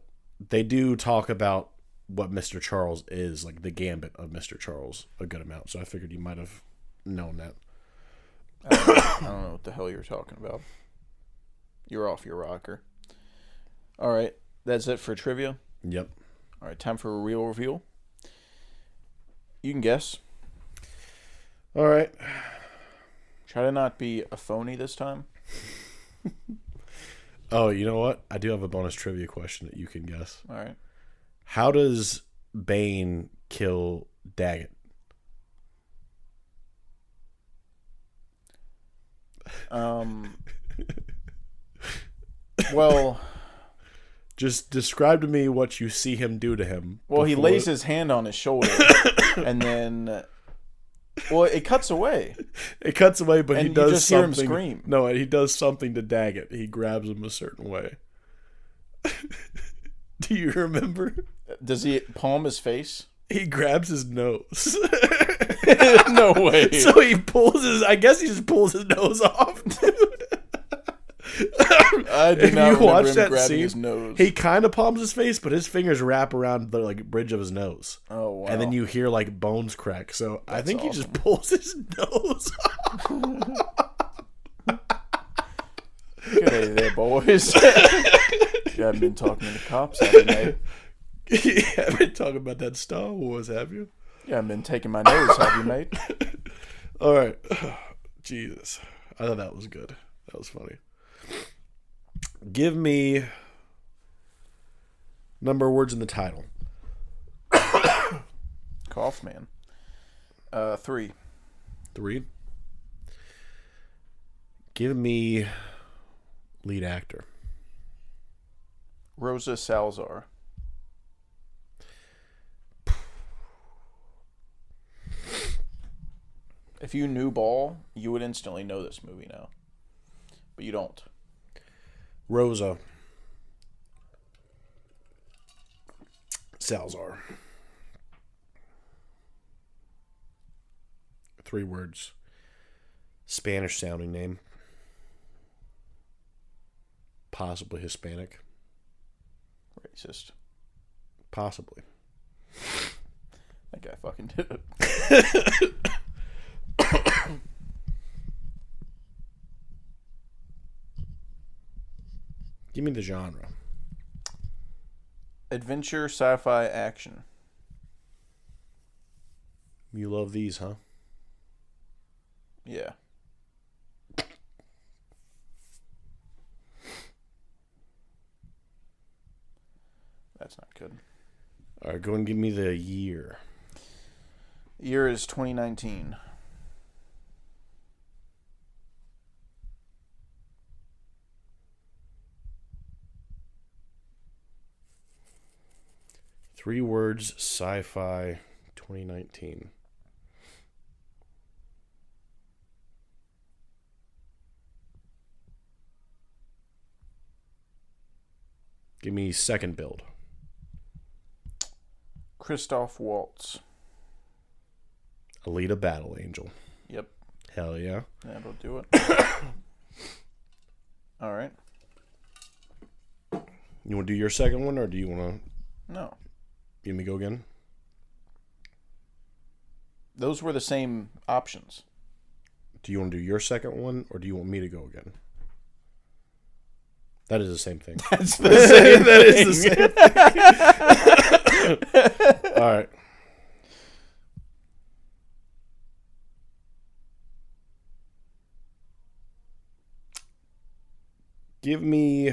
F: they do talk about what Mr. Charles is, like the gambit of Mr. Charles, a good amount. So I figured you might have known that.
G: I don't know what the hell you're talking about. You're off your rocker. All right. That's it for trivia?
F: Yep.
G: All right. Time for a real reveal. You can guess.
F: All right.
G: Try to not be a phony this time.
F: Oh, you know what? I do have a bonus trivia question that you can guess.
G: All right.
F: How does Bane kill Daggett?
G: Well,
F: just describe to me what you see him do to him.
G: Well, he lays his hand on his shoulder, and then, well, it cuts away.
F: It cuts away, but
G: and
F: he does
G: you just
F: something.
G: Hear him scream.
F: No, he does something to Daggett. He grabs him a certain way. Do you remember?
G: Does he palm his face?
F: He grabs his nose.
G: No way.
F: So he pulls his. I guess he just pulls his nose off, dude.
G: I do not remember him grabbing his nose.
F: He kind of palms his face, but his fingers wrap around the bridge of his nose.
G: Oh wow!
F: and then you hear like bones crack. So I think he just pulls his nose off.
G: Good day there, boys. You haven't been talking to the cops, have you, mate?
F: You haven't been talking about that Star Wars, have you?
G: You haven't been taking my nose, have you, mate?
F: All right. Jesus. I thought that was good. That was funny. Give me number of words in the title.
G: Cough, man. 3.
F: 3. Give me lead actor.
G: Rosa Salazar. If you knew ball, you would instantly know this movie now. But you don't.
F: Rosa Salazar. 3 words. Spanish sounding name. Possibly Hispanic.
G: Racist.
F: Possibly.
G: That guy fucking did it.
F: Give me the genre.
G: Adventure, sci-fi, action.
F: You love these, huh?
G: Yeah. That's not good.
F: All right, go and give me the year.
G: Year is 2019.
F: Three words, sci-fi, 2019. Give me second build.
G: Christoph Waltz.
F: Alita Battle Angel.
G: Yep.
F: Hell yeah.
G: That'll do it. All right.
F: You want to do your second one, or do you want to...
G: No.
F: Let me go again.
G: Those were the same options.
F: Do you want to do your second one, or do you want me to go again? That is the same thing.
G: That's the same
F: That is the same thing. All right. Give me...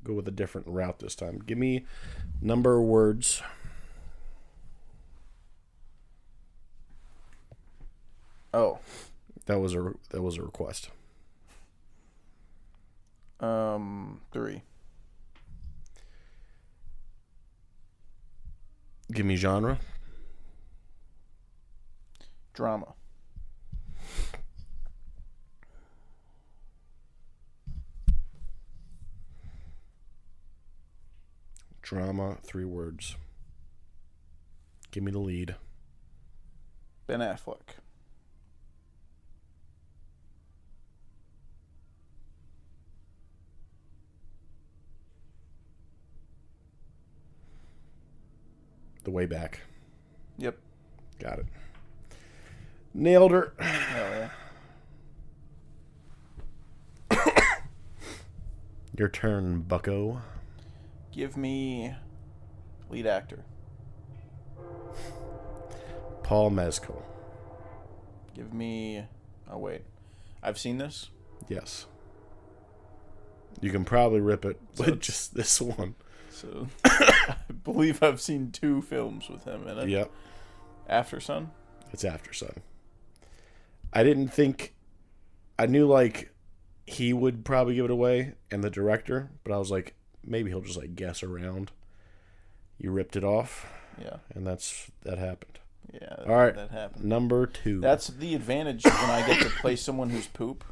F: Go with a different route this time. Give me number of words.
G: Oh.
F: That was a request.
G: 3.
F: Give me genre.
G: Drama.
F: Drama, 3 words. Give me the lead.
G: Ben Affleck.
F: The Way Back.
G: Yep.
F: Got it. Nailed her.
G: Oh, yeah.
F: Your turn, bucko.
G: Give me lead actor.
F: Paul Mescal.
G: Give me... Oh, wait. I've seen this?
F: Yes. You can probably rip it with just this one.
G: So, I believe I've seen 2 films with him in it.
F: Yep.
G: After Sun?
F: It's After Sun. I didn't think... I knew, like, he would probably give it away, and the director, but I was like, maybe he'll just, like, guess around. You ripped it off.
G: Yeah.
F: And that happened.
G: Yeah.
F: All right.
G: That happened.
F: Number 2.
G: That's the advantage when I get to play someone who's poop.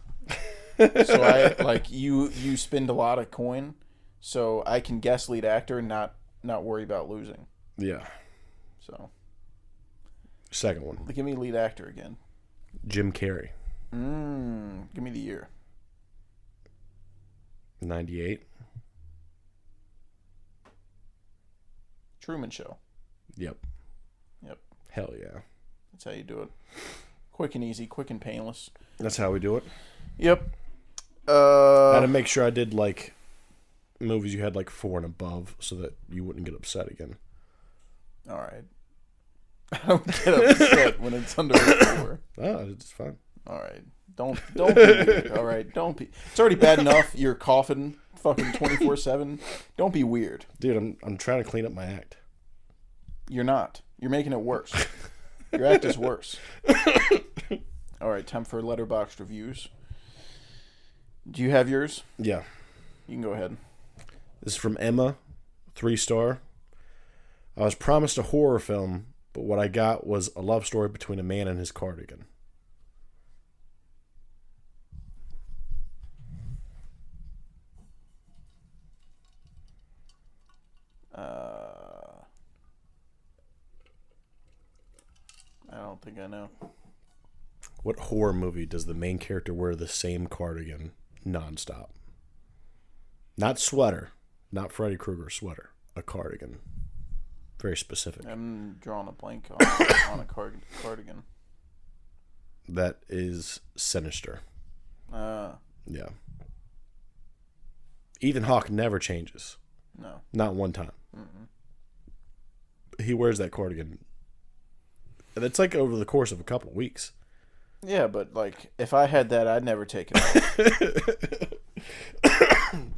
G: So I like you spend a lot of coin, so I can guess lead actor and not worry about losing.
F: Yeah.
G: So
F: Second one.
G: give me lead actor again.
F: Jim Carrey.
G: Give me the year.
F: 98.
G: Truman Show.
F: Yep.
G: Yep.
F: Hell yeah.
G: That's how you do it. Quick and easy, quick and painless.
F: That's how we do it.
G: Yep.
F: I had to make sure I did, like, movies you had, like, 4 and above so that you wouldn't get upset again.
G: All right. I don't get upset when it's under 4.
F: Oh, it's fine.
G: All right. Don't be weird. All right. Don't be. It's already bad enough you're coughing fucking 24/7. Don't be weird.
F: Dude, I'm trying to clean up my act.
G: You're not. You're making it worse. Your act is worse. All right. Time for letterboxd reviews. Do you have yours?
F: Yeah.
G: You can go ahead.
F: This is from Emma, 3-star. I was promised a horror film, but what I got was a love story between a man and his cardigan.
G: I don't think I know.
F: What horror movie does the main character wear the same cardigan nonstop? Not sweater. Not Freddy Krueger sweater. A cardigan. Very specific.
G: I'm drawing a blank on a cardigan.
F: That is Sinister. Yeah. Ethan Hawke never changes.
G: No.
F: Not one time. He wears that cardigan. And it's like over the course of a couple weeks.
G: Yeah, but like if I had that, I'd never take it off.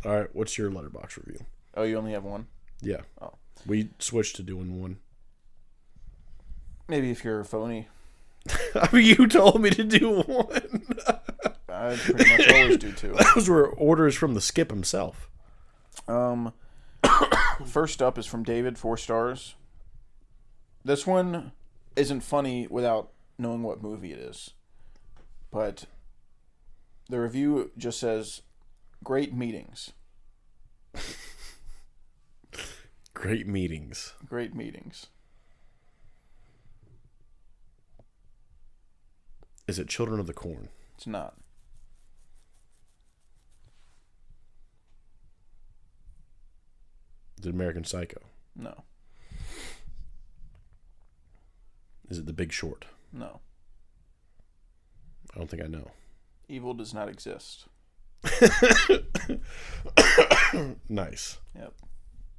F: All right, what's your letterbox review?
G: Oh, you only have one?
F: Yeah.
G: Oh.
F: We switched to doing one.
G: Maybe if you're a phony.
F: I mean, you told me to do one.
G: I pretty much always do two.
F: Those were orders from the skip himself.
G: First up is from David, 4 stars. This one isn't funny without knowing what movie it is. But the review just says, great meetings.
F: Great meetings.
G: Great meetings.
F: Is it Children of the Corn?
G: It's not.
F: Is it American Psycho?
G: No.
F: Is it The Big Short?
G: No.
F: I don't think I know.
G: Evil does not exist.
F: Nice.
G: Yep.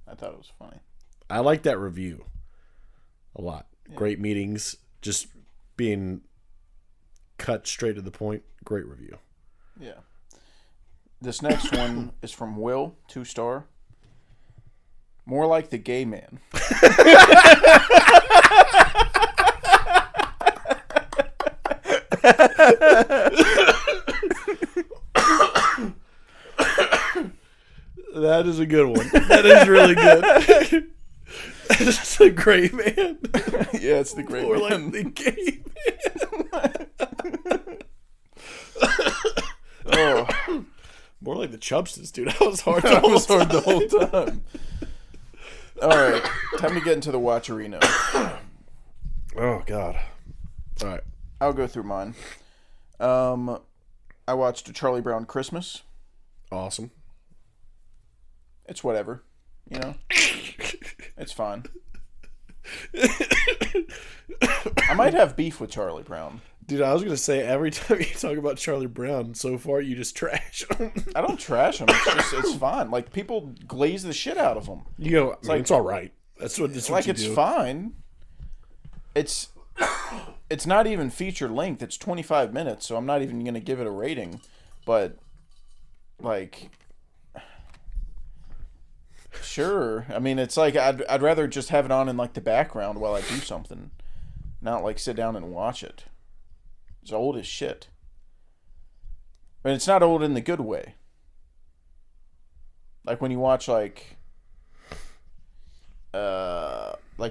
G: I thought it was funny.
F: I like that review a lot.
G: Yeah.
F: Great meetings, just being cut straight to the point. Great review.
G: Yeah. This next one is from Will, 2 star. More like the gay man.
F: That is a good one. That is really good. It's a great man.
G: Yeah, it's the great
F: More
G: man.
F: like the gay man.
G: Oh,
F: More like the Chubsters, dude. That was hard.
G: that was hard the whole time. All right, time to get into the Watcherino.
F: Oh God. All right.
G: I'll go through mine. I watched A Charlie Brown Christmas.
F: Awesome.
G: It's whatever, you know. It's fine. I might have beef with Charlie Brown.
F: Dude, I was gonna say every time you talk about Charlie Brown, so far you just trash him.
G: I don't trash him. It's fine. Like people glaze the shit out of him.
F: You go. It's,
G: like-
F: it's all right. That's what. That's what
G: Like
F: you
G: it's
F: do.
G: fine. It's not even feature length. It's 25 minutes, so I'm not even gonna give it a rating. But like, sure. I mean, it's like I'd rather just have it on in like the background while I do something, not like sit down and watch it. It's old as shit. But it's not old in the good way. Like when you watch like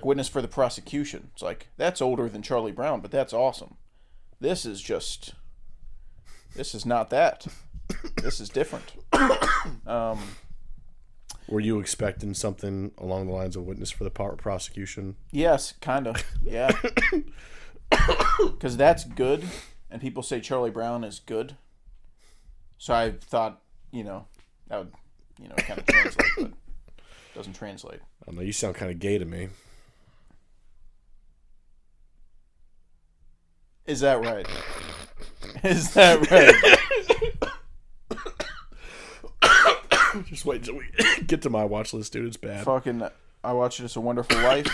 G: Witness for the Prosecution. It's like, that's older than Charlie Brown, but that's awesome. This is not that. This is different.
F: Were you expecting something along the lines of Witness for the Prosecution?
G: Yes, kind of. Yeah. Because that's good, and people say Charlie Brown is good. So I thought, that would, kind of translate, but it doesn't translate.
F: I don't know. You sound kind of gay to me.
G: Is that right? Is that right?
F: Just wait till we get to my watch list, dude. It's bad.
G: Fucking, I watched It's a Wonderful Life.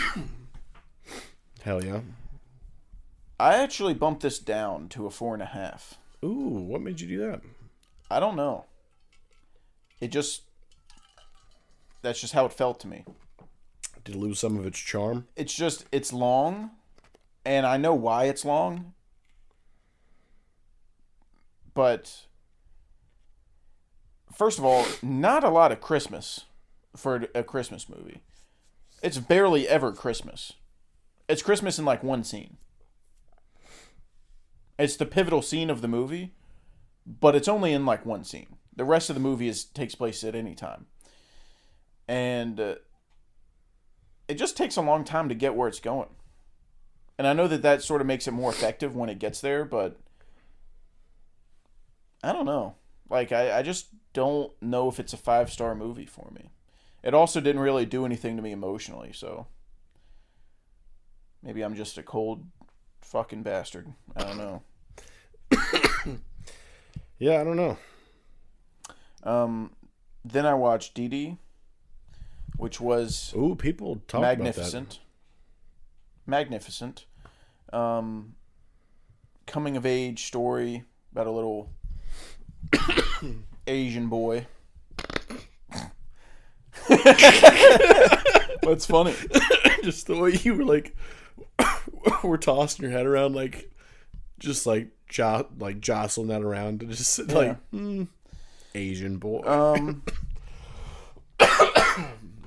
F: Hell yeah.
G: I actually bumped this down to a 4.5.
F: Ooh, what made you do that?
G: I don't know. That's just how it felt to me.
F: Did it lose some of its charm?
G: It's long, and I know why it's long, but first of all, not a lot of Christmas for a Christmas movie. It's barely ever Christmas. It's Christmas in like one scene. It's the pivotal scene of the movie, but it's only in like one scene. The rest of the movie takes place at any time. And it just takes a long time to get where it's going. And I know that sort of makes it more effective when it gets there, but I don't know. Like, I just don't know if it's a 5-star movie for me. It also didn't really do anything to me emotionally, so maybe I'm just a cold fucking bastard. I don't know.
F: Yeah, I don't know.
G: Then I watched Dee Dee, which was
F: people talk
G: magnificent. Magnificent. Coming of age story about a little Asian boy. What's funny?
F: Just the way you were like, were tossing your head around, like, just like jostling that around, and just like Asian boy.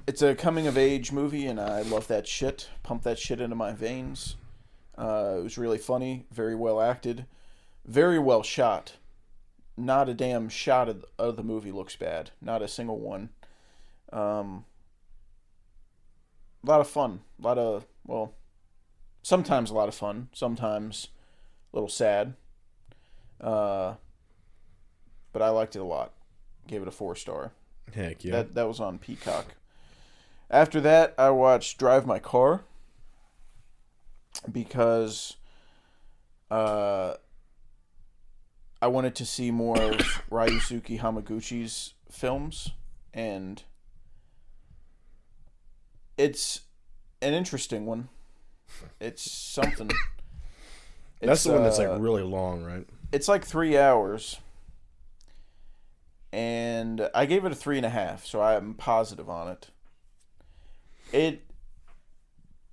G: It's a coming of age movie, and I love that shit. Pump that shit into my veins. It was really funny, very well acted, very well shot. Not a damn shot of the movie looks bad. Not a single one. A lot of fun. Sometimes a lot of fun. Sometimes a little sad. But I liked it a lot. Gave it a 4-star.
F: Heck yeah.
G: That was on Peacock. After that, I watched Drive My Car because I wanted to see more of Ryusuke Hamaguchi's films, and it's an interesting one. It's something.
F: That's the one that's like really long, right?
G: It's like 3 hours. And I gave it a 3.5, so I am positive on it. It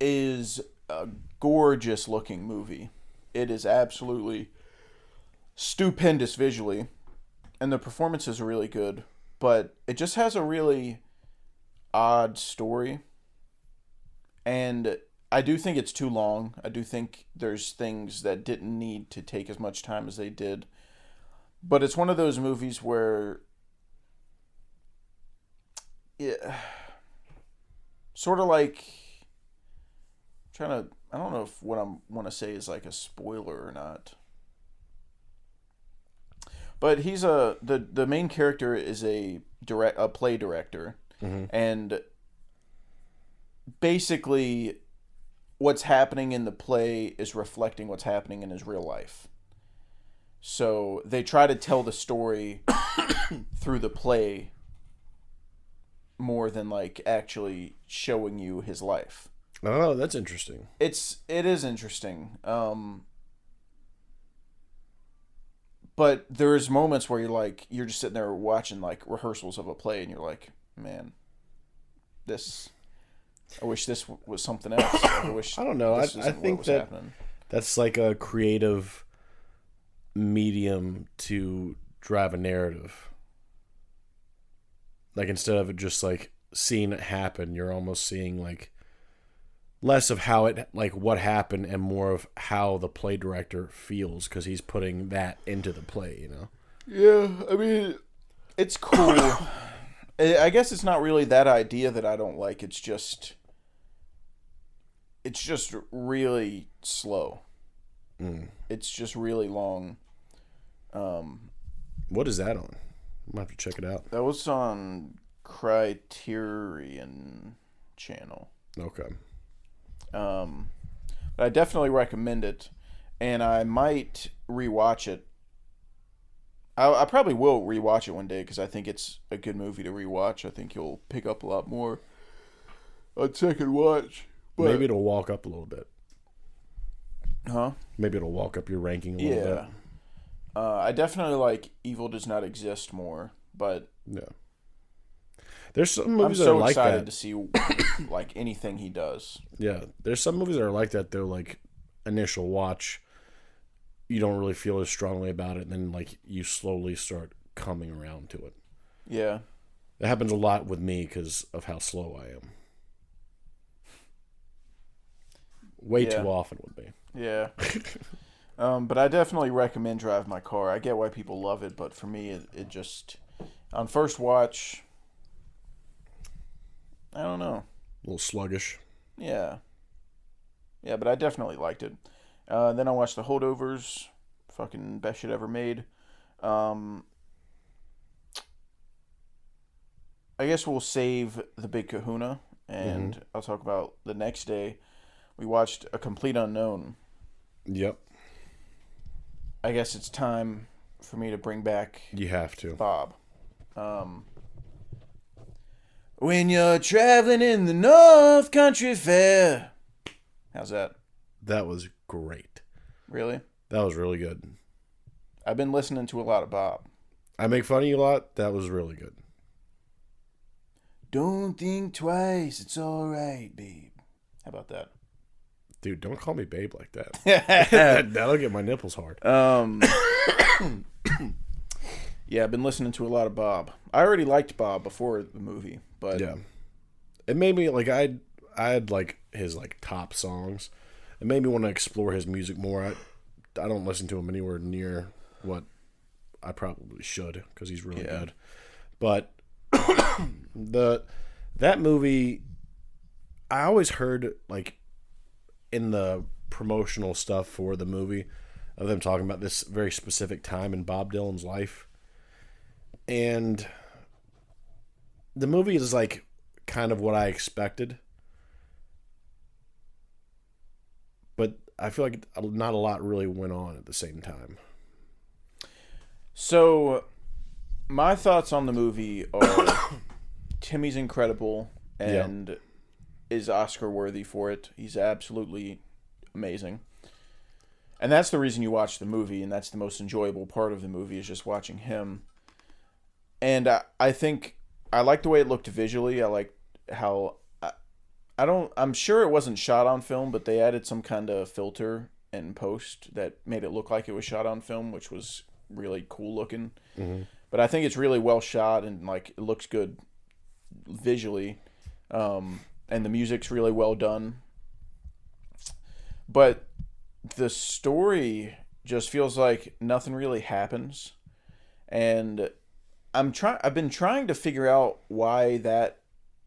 G: is a gorgeous looking movie. It is absolutely stupendous visually, and the performances are really good, but it just has a really odd story. And I do think it's too long. I do think there's things that didn't need to take as much time as they did. But it's one of those movies where sort of like I don't know if what I want to say is like a spoiler or not. But he's the main character is a play director, and basically what's happening in the play is reflecting what's happening in his real life. So they try to tell the story through the play more than like actually showing you his life.
F: Oh, that's interesting.
G: It is interesting. But there's moments where you're just sitting there watching like rehearsals of a play, and you're like, man, I wish this was something else. I
F: don't know. I think that's like a creative medium to drive a narrative. Like, instead of it just like seeing it happen, you're almost seeing like less of how it, like what happened, and more of how the play director feels, because he's putting that into the play, you know?
G: Yeah, I mean, it's cool. I guess it's not really that idea that I don't like. It's just really slow. It's just really long.
F: What is that on? I'm gonna have to check it out.
G: That was on Criterion Channel.
F: Okay.
G: But I definitely recommend it. and I might rewatch it. I probably will rewatch it one day because I think it's a good movie to rewatch. I think you'll pick up a lot more on second watch. But,
F: maybe it'll walk up a little bit.
G: Huh?
F: Maybe it'll walk up your ranking a little bit.
G: I definitely like Evil Does Not Exist more, but
F: Yeah. There's some
G: I'm
F: movies that are
G: so
F: like
G: excited
F: that.
G: to see like anything he does.
F: Yeah. There's some movies that are like that, though, like initial watch, you don't really feel as strongly about it, and then like you slowly start coming around to it.
G: Yeah.
F: It happens a lot with me because of how slow I am. Way too often with me.
G: Yeah. But I definitely recommend Drive My Car. I get why people love it, but for me, it just... On first watch, I don't know.
F: A little sluggish.
G: Yeah. Yeah, but I definitely liked it. Then I watched The Holdovers. Fucking best shit ever made. I guess we'll save The Big Kahuna, and I'll talk about the next day. We watched A Complete Unknown.
F: Yep.
G: I guess it's time for me to bring back
F: You have to.
G: Bob. When you're traveling in the North Country Fair. How's that?
F: That was great.
G: Really?
F: That was really good.
G: I've been listening to a lot of Bob.
F: I make fun of you a lot. That was really good.
G: Don't think twice, it's alright, babe. How about that?
F: Dude, don't call me babe like that. That'll get my nipples hard.
G: Yeah, I've been listening to a lot of Bob. I already liked Bob before the movie, but
F: Yeah. It made me, like, I had, like, his, like, top songs. It made me want to explore his music more. I don't listen to him anywhere near what I probably should, because he's really good. But that movie, I always heard, like, in the promotional stuff for the movie, of them talking about this very specific time in Bob Dylan's life. And the movie is, like, kind of what I expected. But I feel like not a lot really went on at the same time.
G: So, my thoughts on the movie are Timmy's incredible and is Oscar worthy for it. He's absolutely amazing. And that's the reason you watch the movie, and that's the most enjoyable part of the movie is just watching him. And I think I like the way it looked visually. I like how I'm sure it wasn't shot on film, but they added some kind of filter in post that made it look like it was shot on film, which was really cool looking. Mm-hmm. But I think it's really well shot and like it looks good visually. And the music's really well done. But the story just feels like nothing really happens. And I've been trying to figure out why that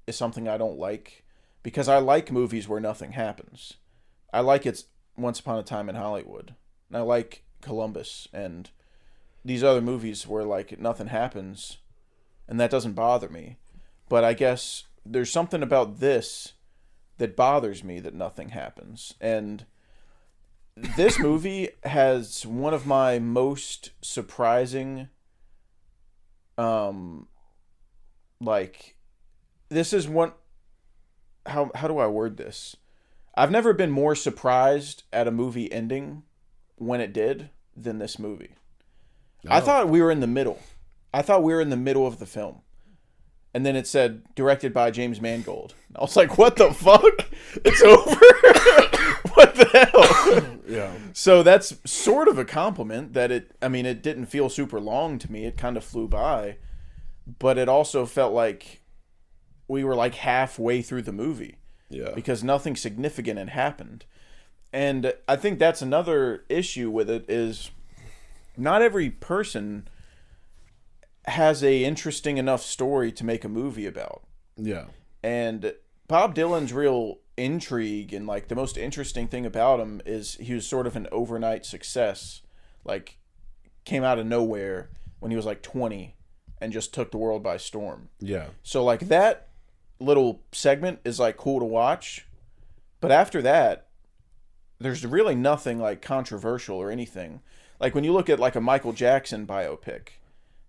G: is something I don't like, because I like movies where nothing happens. I like It's Once Upon a Time in Hollywood, and I like Columbus and these other movies where like nothing happens, and that doesn't bother me. But I guess there's something about this that bothers me that nothing happens. And this movie has one of my most surprising this is one, how do I word this? I've never been more surprised at a movie ending when it did than this movie. I thought we were in the middle. I thought we were in the middle of the film. And then it said, directed by James Mangold. I was like, what the fuck? It's over? What the hell?
F: Yeah.
G: So that's sort of a compliment that it didn't feel super long to me. It kind of flew by. But it also felt like we were like halfway through the movie.
F: Yeah.
G: Because nothing significant had happened. And I think that's another issue with it is not every person has a interesting enough story to make a movie about.
F: Yeah.
G: And Bob Dylan's real intrigue and like the most interesting thing about him is he was sort of an overnight success. Like came out of nowhere when he was like 20 and just took the world by storm.
F: Yeah.
G: So like that little segment is like cool to watch. But after that, there's really nothing like controversial or anything. Like when you look at like a Michael Jackson biopic,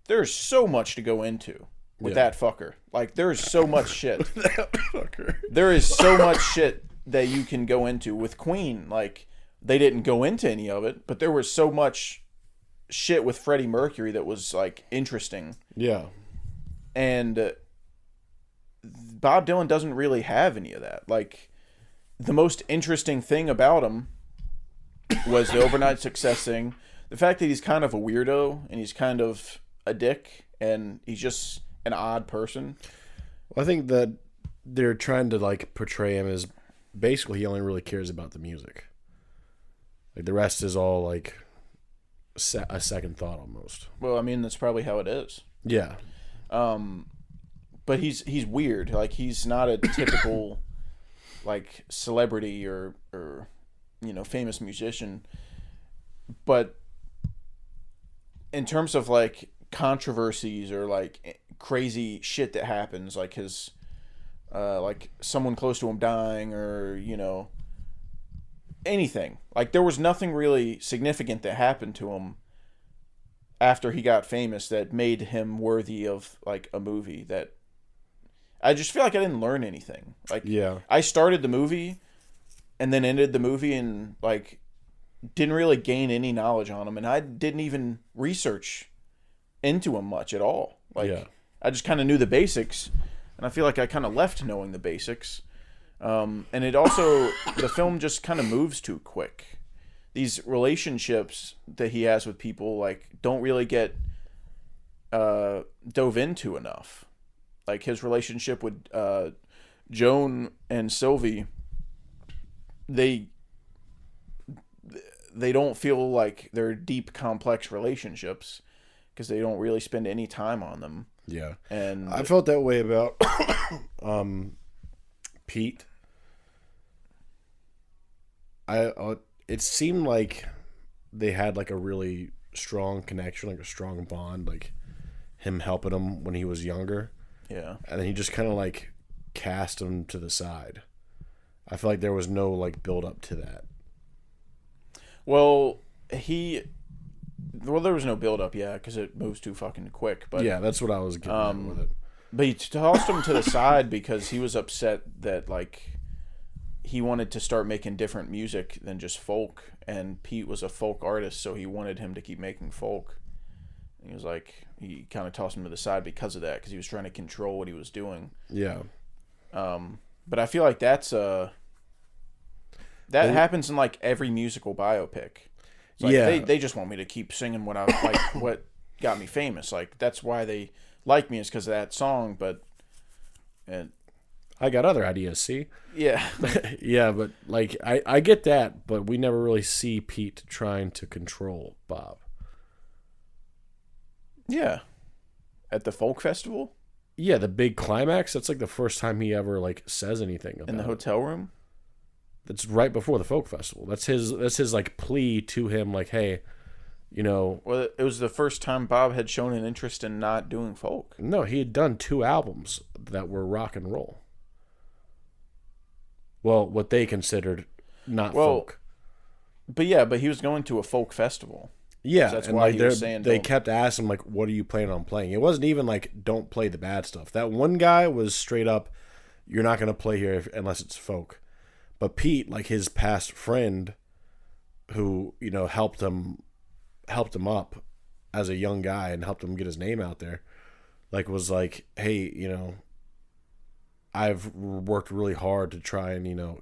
G: there's so much to go into with that fucker. Like there's so much shit.
F: That fucker.
G: There is so much shit that you can go into with Queen. Like they didn't go into any of it, but there was so much shit with Freddie Mercury that was like interesting.
F: Yeah.
G: And Bob Dylan doesn't really have any of that. Like the most interesting thing about him was the overnight success thing. The fact that he's kind of a weirdo and he's kind of a dick and he's just an odd person.
F: Well, I think that they're trying to like portray him as basically he only really cares about the music. Like the rest is all like a second thought almost.
G: Well, I mean that's probably how it is.
F: Yeah.
G: But he's weird. Like he's not a typical like celebrity or famous musician. But in terms of like controversies or like crazy shit that happens, like his like someone close to him dying or anything, like there was nothing really significant that happened to him after he got famous that made him worthy of like a movie. That I just feel like I didn't learn anything. Like I started the movie and then ended the movie and like didn't really gain any knowledge on him, and I didn't even research into him much at all. Like I just kind of knew the basics, and I feel like I kind of left knowing the basics. And it also the film just kind of moves too quick. These relationships that he has with people like don't really get dove into enough. Like his relationship with Joan and Sylvie, they don't feel like they're deep, complex relationships because they don't really spend any time on them.
F: Yeah.
G: And
F: I felt that way about Pete. It seemed like they had like a really strong connection, like a strong bond, like him helping him when he was younger.
G: Yeah.
F: And then he just kind of like cast him to the side. I feel like there was no like build up to that.
G: Well, there was no build up, because it moves too fucking quick. But
F: yeah, that's what I was getting at with it.
G: But he tossed him to the side because he was upset that like he wanted to start making different music than just folk, and Pete was a folk artist, so he wanted him to keep making folk. And he was like, he kind of tossed him to the side because of that, because he was trying to control what he was doing.
F: Yeah.
G: But I feel like that happens in like every musical biopic. It's like they just want me to keep singing what I like, what got me famous. Like that's why they like me, is because of that song. But
F: I got other ideas. See.
G: Yeah.
F: Yeah, but like I get that, but we never really see Pete trying to control Bob.
G: Yeah. At the folk festival.
F: Yeah, the big climax. That's like the first time he ever like says anything about
G: in the hotel room.
F: That's right before the folk festival. That's his like plea to him, like, hey,
G: Well, it was the first time Bob had shown an interest in not doing folk.
F: No, he had done 2 albums that were rock and roll. Well, what they considered not folk.
G: But he was going to a folk festival.
F: Yeah,
G: so that's
F: and
G: why
F: like
G: he was saying
F: they kept asking like, "What are you planning on playing?" It wasn't even like, "Don't play the bad stuff." That one guy was straight up, "You're not going to play here unless it's folk." But Pete, like his past friend, who helped him up as a young guy and helped him get his name out there, like was like, "Hey, I've worked really hard to try and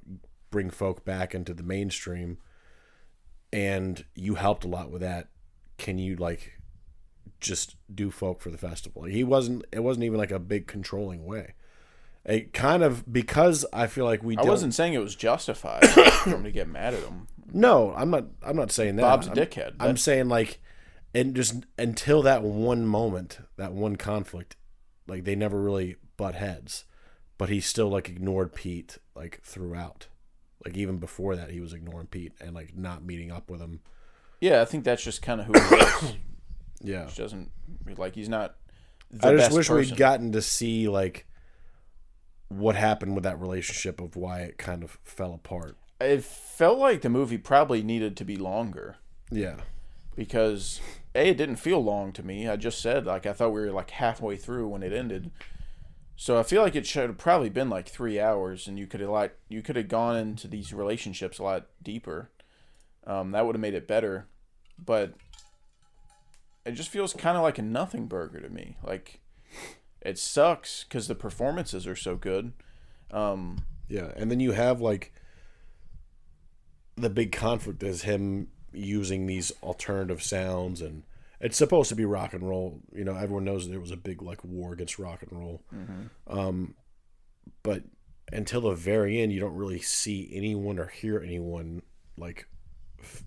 F: bring folk back into the mainstream, and you helped a lot with that. Can you like just do folk for the festival?" Like, it wasn't even like a big controlling way. It kind of, because I feel like I
G: wasn't saying it was justified for him to get mad at him.
F: No, I'm not saying that.
G: Bob's a dickhead.
F: I'm saying like, and just until that one moment, that one conflict, like they never really butt heads, but he still like ignored Pete like throughout. Like even before that, he was ignoring Pete and like not meeting up with him.
G: Yeah, I think that's just kind of who he is.
F: Yeah,
G: which doesn't like he's not.
F: I just wish we'd gotten to see like what happened with that relationship, of why it kind of fell apart.
G: It felt like the movie probably needed to be longer.
F: Yeah.
G: Because it didn't feel long to me. I just said, like, I thought we were like halfway through when it ended. So I feel like it should have probably been like 3 hours, and you could have gone into these relationships a lot deeper. That would have made it better. But it just feels kind of like a nothing burger to me. Like, it sucks because the performances are so good.
F: Yeah, and then you have like the big conflict is him using these alternative sounds, and it's supposed to be rock and roll. You know, everyone knows there was a big like war against rock and roll. Mm-hmm. But until the very end, you don't really see anyone or hear anyone like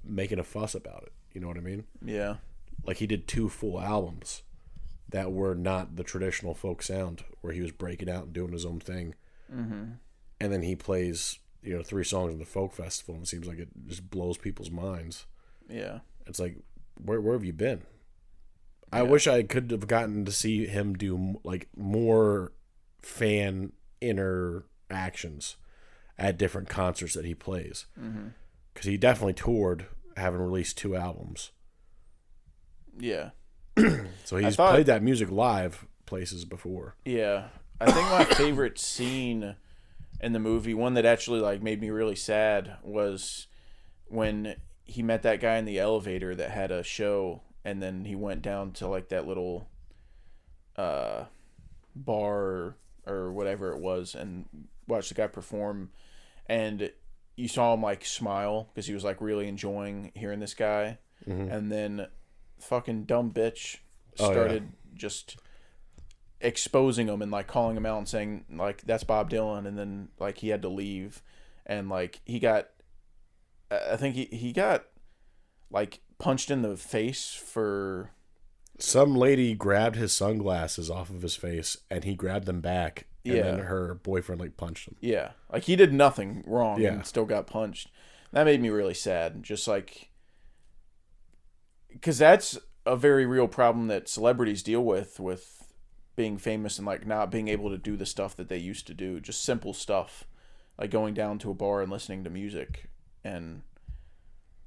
F: making a fuss about it. You know what I mean?
G: Yeah.
F: Like he did 2 full albums that were not the traditional folk sound, where he was breaking out and doing his own thing. Mm-hmm. And then he plays, 3 songs in the folk festival, and it seems like it just blows people's minds.
G: Yeah.
F: It's like, where have you been? I wish I could have gotten to see him do like more fan interactions at different concerts that he plays. Because he definitely toured, having released 2 albums.
G: Yeah.
F: So he's played that music live places before.
G: Yeah. I think my favorite scene in the movie, one that actually like made me really sad, was when he met that guy in the elevator that had a show, and then he went down to like that little bar or whatever it was and watched the guy perform, and you saw him like smile because he was like really enjoying hearing this guy. Mm-hmm. And then fucking dumb bitch started just exposing him and like calling him out and saying like that's Bob Dylan, and then like he had to leave, and like I think he got like punched in the face for
F: some lady grabbed his sunglasses off of his face, and he grabbed them back, and then her boyfriend like punched him. Yeah,
G: like he did nothing wrong and still got punched. That made me really sad, just like because that's a very real problem that celebrities deal with being famous and like not being able to do the stuff that they used to do, just simple stuff like going down to a bar and listening to music, and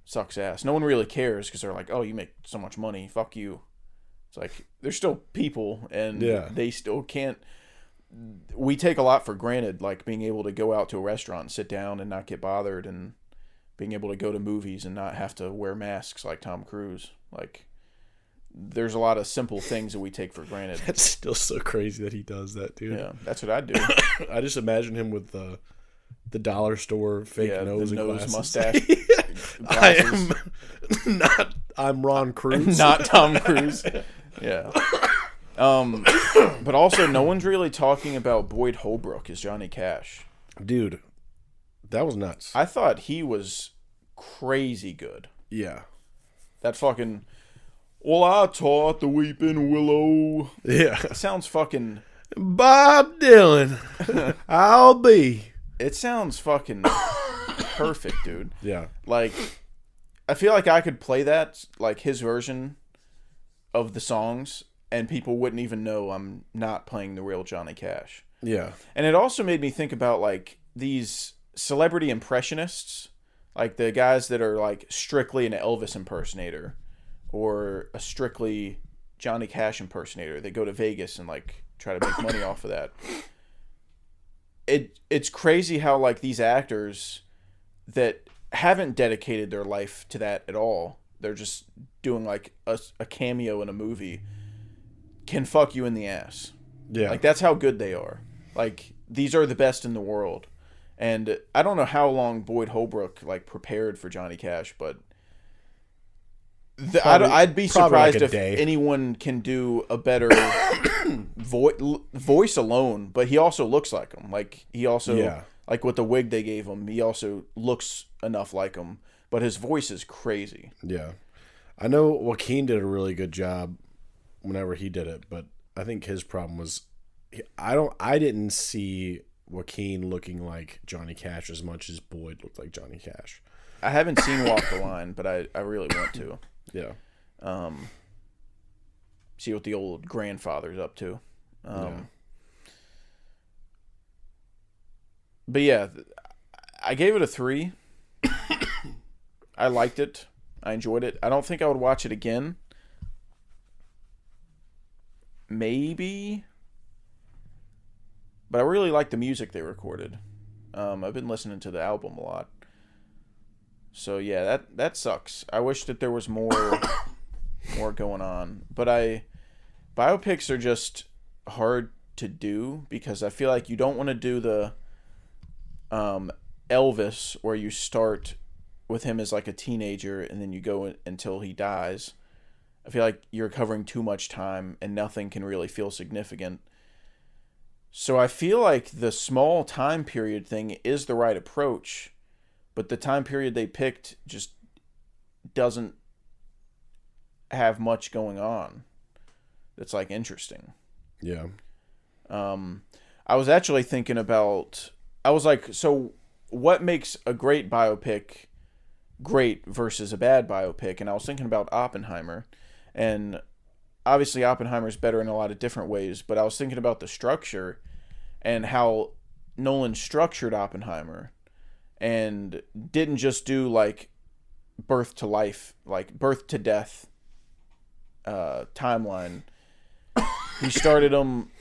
G: sucks ass. No one really cares because they're like, oh, you make so much money, fuck you. It's like they're still people, and they still can't. We take a lot for granted, like being able to go out to a restaurant and sit down and not get bothered, and being able to go to movies and not have to wear masks like Tom Cruise. Like, there's a lot of simple things that we take for granted.
F: That's still so crazy that he does that, dude.
G: Yeah, that's what I'd do.
F: I just imagine him with the dollar store fake nose and glasses.
G: Mustache.
F: I'm Ron Cruise.
G: Not Tom Cruise. Yeah. But also, no one's really talking about Boyd Holbrook as Johnny Cash.
F: Dude, that was nuts.
G: I thought he was crazy good.
F: Yeah.
G: That fucking, well, I taught the weeping willow.
F: Yeah.
G: It sounds fucking
F: Bob Dylan. I'll be.
G: It sounds fucking perfect, dude.
F: Yeah.
G: Like, I feel like I could play that, like his version of the songs, and people wouldn't even know I'm not playing the real Johnny Cash.
F: Yeah.
G: And it also made me think about like these celebrity impressionists, like the guys that are like strictly an Elvis impersonator or a strictly Johnny Cash impersonator. They go to Vegas and like try to make money off of that. It's crazy how like these actors that haven't dedicated their life to that at all, they're just doing like a cameo in a movie, can fuck you in the ass.
F: Yeah.
G: Like that's how good they are. Like these are the best in the world. And I don't know how long Boyd Holbrook like prepared for Johnny Cash, but I'd be surprised if anyone can do a better voice alone. But he also looks like him. Like he also like with the wig they gave him, he also looks enough like him. But his voice is crazy.
F: Yeah, I know Joaquin did a really good job whenever he did it, but I think his problem was I didn't see Joaquin looking like Johnny Cash as much as Boyd looked like Johnny Cash.
G: I haven't seen Walk the Line, but I really want to.
F: Yeah.
G: See what the old grandfather's up to. But yeah, I gave it a 3. I liked it. I enjoyed it. I don't think I would watch it again. Maybe. But I really like the music they recorded. I've been listening to the album a lot. So yeah, that sucks. I wish that there was more going on. But biopics are just hard to do because I feel like you don't want to do the Elvis where you start with him as like a teenager and then you go until he dies. I feel like you're covering too much time and nothing can really feel significant. So I feel like the small time period thing is the right approach, but the time period they picked just doesn't have much going on that's like interesting.
F: Yeah.
G: I was actually thinking about, I was like, so what makes a great biopic great versus a bad biopic? And I was thinking about Oppenheimer, and obviously Oppenheimer's better in a lot of different ways, but I was thinking about the structure and how Nolan structured Oppenheimer and didn't just do like birth to life, like birth to death timeline. He started them,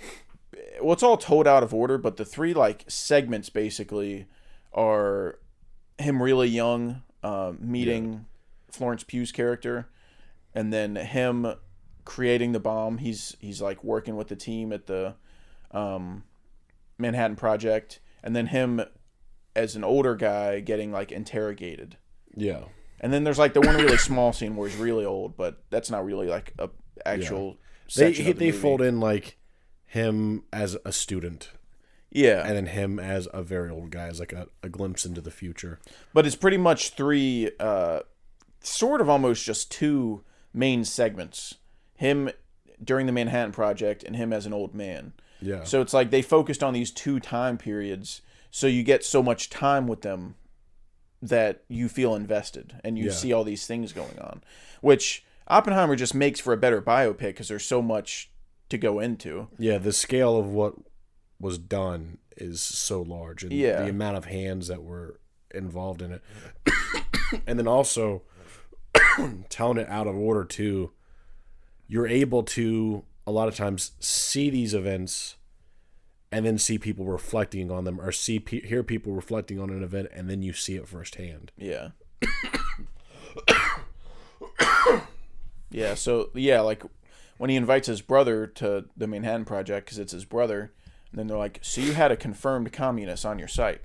G: well, it's all told out of order, but the three like segments basically are him really young, meeting Florence Pugh's character, and then him creating the bomb. He's like working with the team at the Manhattan Project, and then him as an older guy getting like interrogated.
F: Yeah.
G: And then there's like the one really small scene where he's really old, but that's not really like a actual section of the
F: they
G: movie.
F: fold in like him as a student.
G: Yeah.
F: And then him as a very old guy, as like a glimpse into the future.
G: But it's pretty much three, sort of almost just two main segments. Him during the Manhattan Project and him as an old man.
F: Yeah.
G: So it's like they focused on these two time periods, so you get so much time with them that you feel invested and you see all these things going on, which Oppenheimer just makes for a better biopic because there's so much to go into.
F: Yeah, the scale of what was done is so large, and the amount of hands that were involved in it. And then also telling it out of order too, you're able to a lot of times see these events and then see people reflecting on them, or hear people reflecting on an event, and then you see it firsthand.
G: Yeah. Yeah, so, yeah, like, when he invites his brother to the Manhattan Project, because it's his brother, and then they're like, so you had a confirmed communist on your site.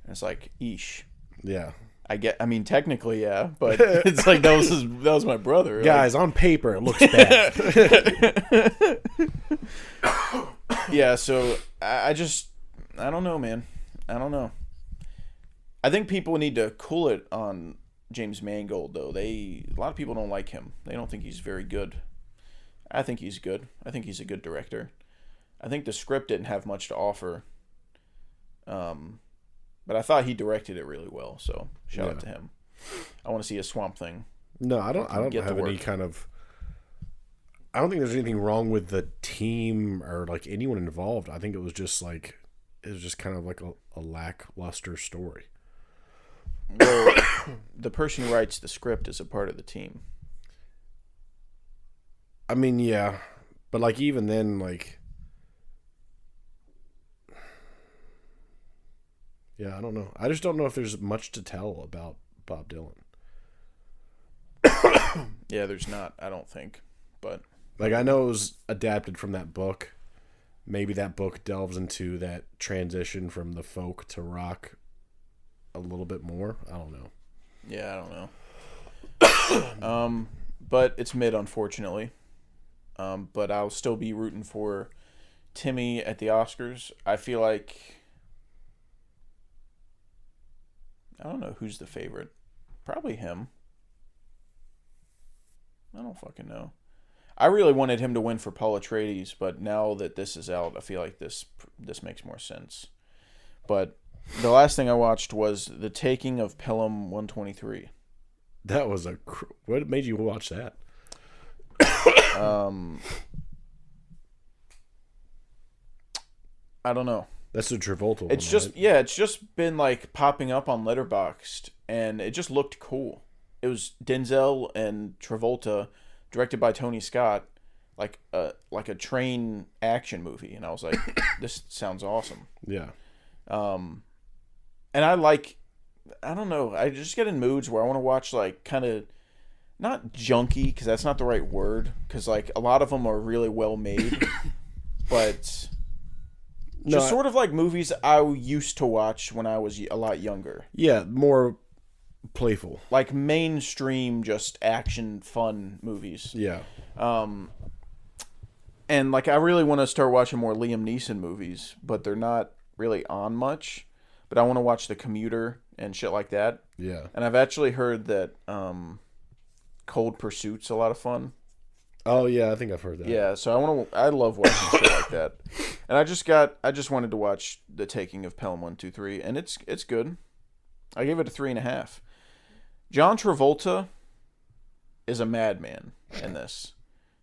G: And it's like, eesh.
F: Yeah.
G: I mean, technically, yeah, but it's like, that was my brother.
F: Guys, on paper, it looks bad.
G: Yeah, so I don't know, man. I don't know. I think people need to cool it on James Mangold, though. A lot of people don't like him. They don't think he's very good. I think he's good. I think he's a good director. I think the script didn't have much to offer. But I thought he directed it really well, so shout out to him. I want to see a Swamp Thing.
F: No, I don't have any kind of... I don't think there's anything wrong with the team or like anyone involved. I think it was just like, it was just kind of like a lackluster story.
G: Well, the person who writes the script is a part of the team.
F: I mean, yeah, but like even then, like, yeah, I don't know. I just don't know if there's much to tell about Bob Dylan.
G: Yeah, there's not, I don't think, but...
F: Like, I know it was adapted from that book. Maybe that book delves into that transition from the folk to rock a little bit more. I don't know.
G: Yeah, I don't know. But it's mid, unfortunately. But I'll still be rooting for Timmy at the Oscars. I feel like... I don't know who's the favorite. Probably him. I don't fucking know. I really wanted him to win for Paul Atreides, but now that this is out, I feel like this makes more sense. But the last thing I watched was The Taking of Pelham 123.
F: That was what made you watch that?
G: I don't know.
F: That's the Travolta one,
G: It's just,
F: right?
G: yeah, it's just been like popping up on Letterboxd, and it just looked cool. it was Denzel and Travolta, directed by Tony Scott, like a train action movie, and I was like, this sounds awesome.
F: Yeah.
G: And I don't know, I just get in moods where I want to watch like kind of not junky, because that's not the right word, because like a lot of them are really well made, but just sort of like movies I used to watch when I was a lot younger.
F: Yeah, more playful.
G: Like mainstream, just action, fun movies.
F: Yeah.
G: And like I really want to start watching more Liam Neeson movies, but they're not really on much. But I want to watch The Commuter and shit like that.
F: Yeah.
G: And I've actually heard that Cold Pursuit's a lot of fun.
F: Oh yeah, I think I've heard that.
G: Yeah, so I love watching shit like that. And I just wanted to watch The Taking of Pelham 123, and it's good. I gave it a 3.5. John Travolta is a madman in this.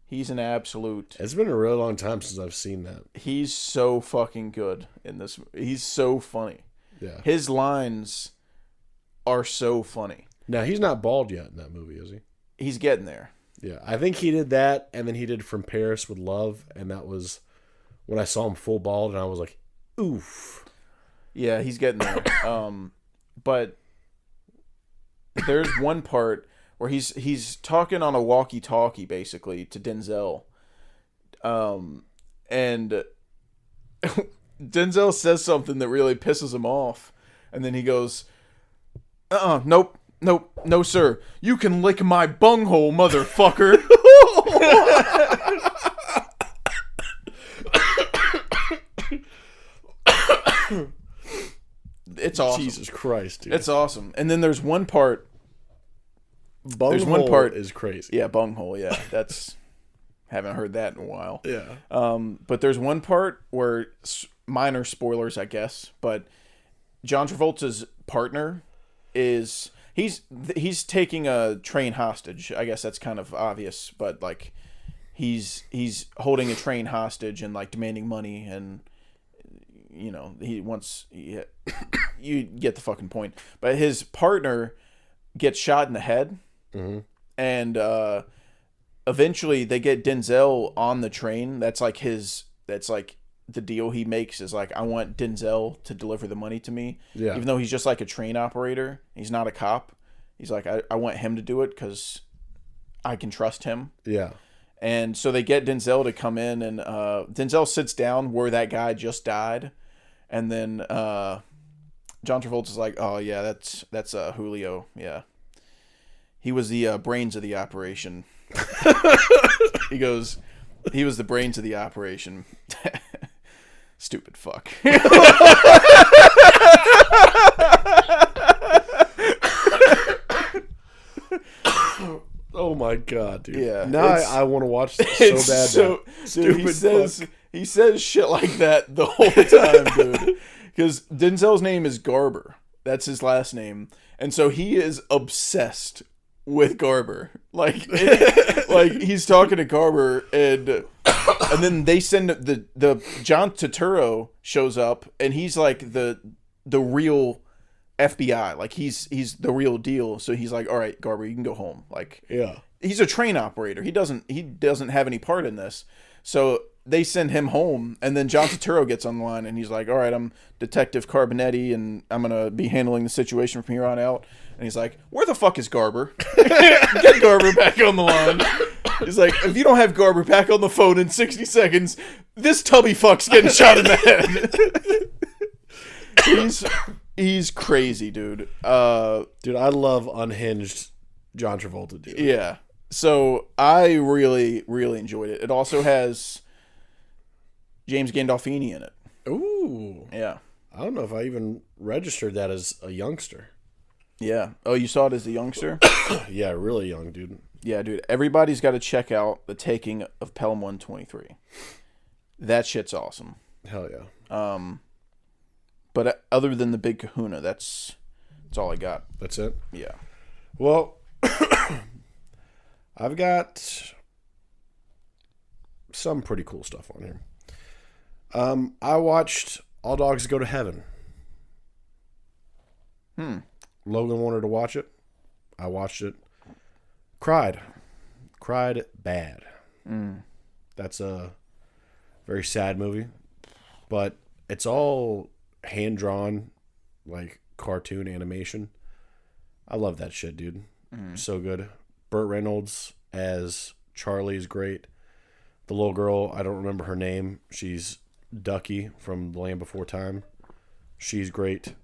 G: He's an absolute...
F: It's been a really long time since I've seen that.
G: He's so fucking good in this. He's so funny.
F: Yeah.
G: His lines are so funny.
F: Now, he's not bald yet in that movie, is he?
G: He's getting there.
F: Yeah. I think he did that, and then he did From Paris with Love, and that was when I saw him full bald, and I was like, oof.
G: Yeah, he's getting there. But there's one part where he's talking on a walkie-talkie, basically, to Denzel. And Denzel says something that really pisses him off. And then he goes, nope, no, sir. You can lick my bunghole, motherfucker. It's awesome.
F: Jesus Christ, dude.
G: It's awesome. And then there's one part.
F: There's one part is crazy.
G: Yeah, bunghole. Yeah, that's haven't heard that in a while.
F: Yeah.
G: But there's one part where minor spoilers, I guess. But John Travolta's partner is he's taking a train hostage. I guess that's kind of obvious, but like he's holding a train hostage and like demanding money, and you know you get the fucking point. But his partner gets shot in the head. Mm-hmm. And eventually they get Denzel on the train. That's like the deal he makes is like, I want Denzel to deliver the money to me.
F: Yeah.
G: Even though he's just like a train operator. He's not a cop. He's like, I want him to do it because I can trust him.
F: Yeah.
G: And so they get Denzel to come in, and Denzel sits down where that guy just died. And then John Travolta's like, oh yeah, that's Julio. Yeah. He was the brains of the operation. He goes, he was the brains of the operation. Stupid fuck.
F: Oh my god, dude.
G: Yeah.
F: Now I want to watch this so bad.
G: So
F: Stupid
G: he says shit like that the whole time, dude. Because Denzel's name is Garber. That's his last name. And so he is obsessed with Garber. Like he's talking to Garber, and then they send the John Turturro shows up, and he's like the real FBI. Like he's the real deal. So he's like, all right, Garber, you can go home. Like,
F: Yeah.
G: He's a train operator. He doesn't have any part in this. So they send him home, and then John Turturro gets on the line, and he's like, all right, I'm Detective Carbonetti, and I'm going to be handling the situation from here on out. And he's like, where the fuck is Garber? Get Garber back on the line. He's like, if you don't have Garber back on the phone in 60 seconds, this tubby fuck's getting shot in the head. He's crazy, dude.
F: Dude, I love unhinged John Travolta, dude.
G: Yeah. So I really, really enjoyed it. It also has James Gandolfini in it.
F: Ooh.
G: Yeah.
F: I don't know if I even registered that as a youngster.
G: Yeah. Oh, you saw it as a youngster?
F: Yeah, really young, dude.
G: Yeah, dude. Everybody's got to check out The Taking of Pelham 123. That shit's awesome.
F: Hell yeah.
G: But other than the big kahuna, that's all I got.
F: That's it?
G: Yeah.
F: Well, I've got some pretty cool stuff on here. I watched All Dogs Go to Heaven.
G: Hmm.
F: Logan wanted to watch it. I watched it. Cried bad. That's a very sad movie, but it's all hand-drawn, like cartoon animation. I love that shit, dude. So good. Burt Reynolds as Charlie is great. The little girl, I don't remember her name. She's Ducky from The Land Before Time. She's great.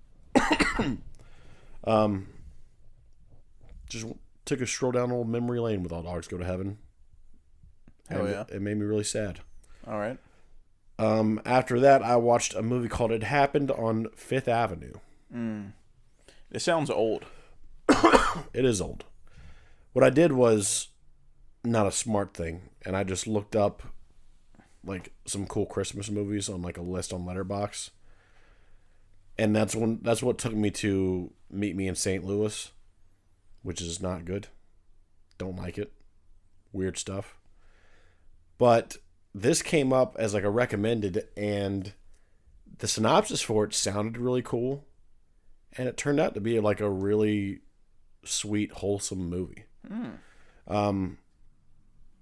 F: Just took a stroll down old memory lane with All Dogs Go to Heaven.
G: Oh, yeah.
F: It made me really sad.
G: All right.
F: After that, I watched a movie called It Happened on Fifth Avenue.
G: It sounds old.
F: It is old. What I did was not a smart thing, and I just looked up like some cool Christmas movies on like a list on Letterboxd. And that's what took me to Meet Me in St. Louis, which is not good. Don't like it. Weird stuff. But this came up as like a recommended, and the synopsis for it sounded really cool, and it turned out to be like a really sweet, wholesome movie.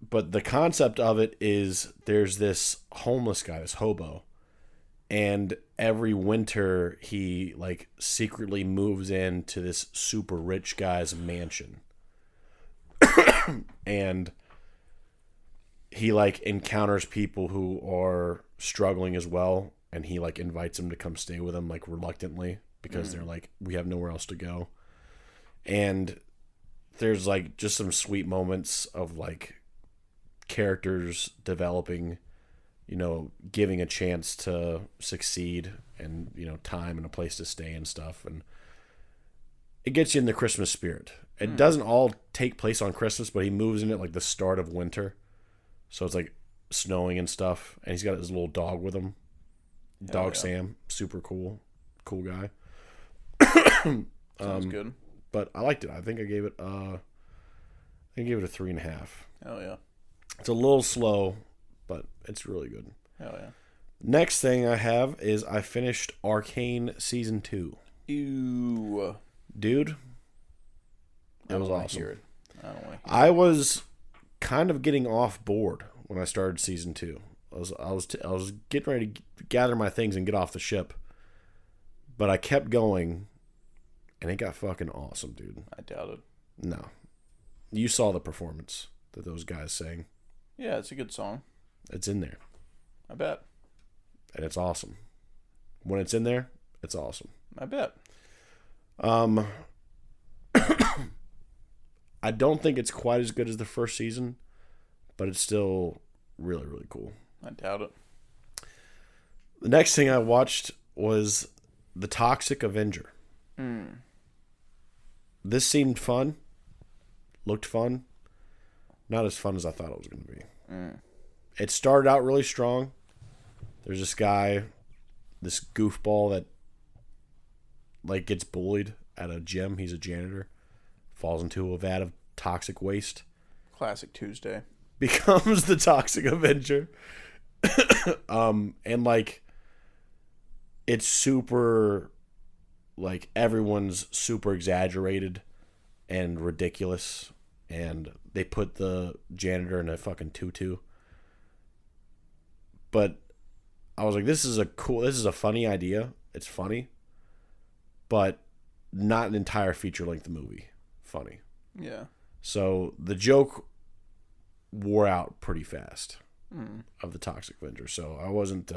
F: But the concept of it is there's this homeless guy, this hobo, and every winter he like secretly moves into this super rich guy's mansion. And he like encounters people who are struggling as well, and he like invites them to come stay with him like reluctantly because they're like, we have nowhere else to go. And there's like just some sweet moments of like characters developing, you know, giving a chance to succeed, and, you know, time and a place to stay and stuff. And it gets you in the Christmas spirit. It doesn't all take place on Christmas, but he moves in at like the start of winter. So it's like snowing and stuff. And he's got his little dog with him. Dog Sam. Super cool. Cool guy.
G: Sounds good.
F: But I liked it. I think I gave it a 3.5.
G: Oh, yeah.
F: It's a little slow, but it's really good.
G: Oh, yeah.
F: Next thing I have is I finished Arcane Season 2.
G: Ew.
F: Dude, it was
G: I don't
F: awesome.
G: hear it. I don't like it.
F: I was kind of getting off board when I started Season 2. I was getting ready to gather my things and get off the ship. But I kept going, and it got fucking awesome, dude.
G: I doubt it.
F: No. You saw the performance that those guys sang.
G: Yeah, it's a good song.
F: It's in there.
G: I bet.
F: And it's awesome. When it's in there, it's awesome.
G: I bet.
F: I don't think it's quite as good as the first season, but it's still really, really cool.
G: I doubt it.
F: The next thing I watched was The Toxic Avenger. This seemed fun. Looked fun. Not as fun as I thought it was going to be. It started out really strong. There's this guy, this goofball that like gets bullied at a gym. He's a janitor. Falls into a vat of toxic waste.
G: Classic Tuesday.
F: Becomes the Toxic Avenger. And like it's super, like everyone's super exaggerated and ridiculous, and they put the janitor in a fucking tutu. But I was like, this is a funny idea. It's funny, but not an entire feature-length movie funny.
G: Yeah.
F: So the joke wore out pretty fast of the Toxic Avenger, so I wasn't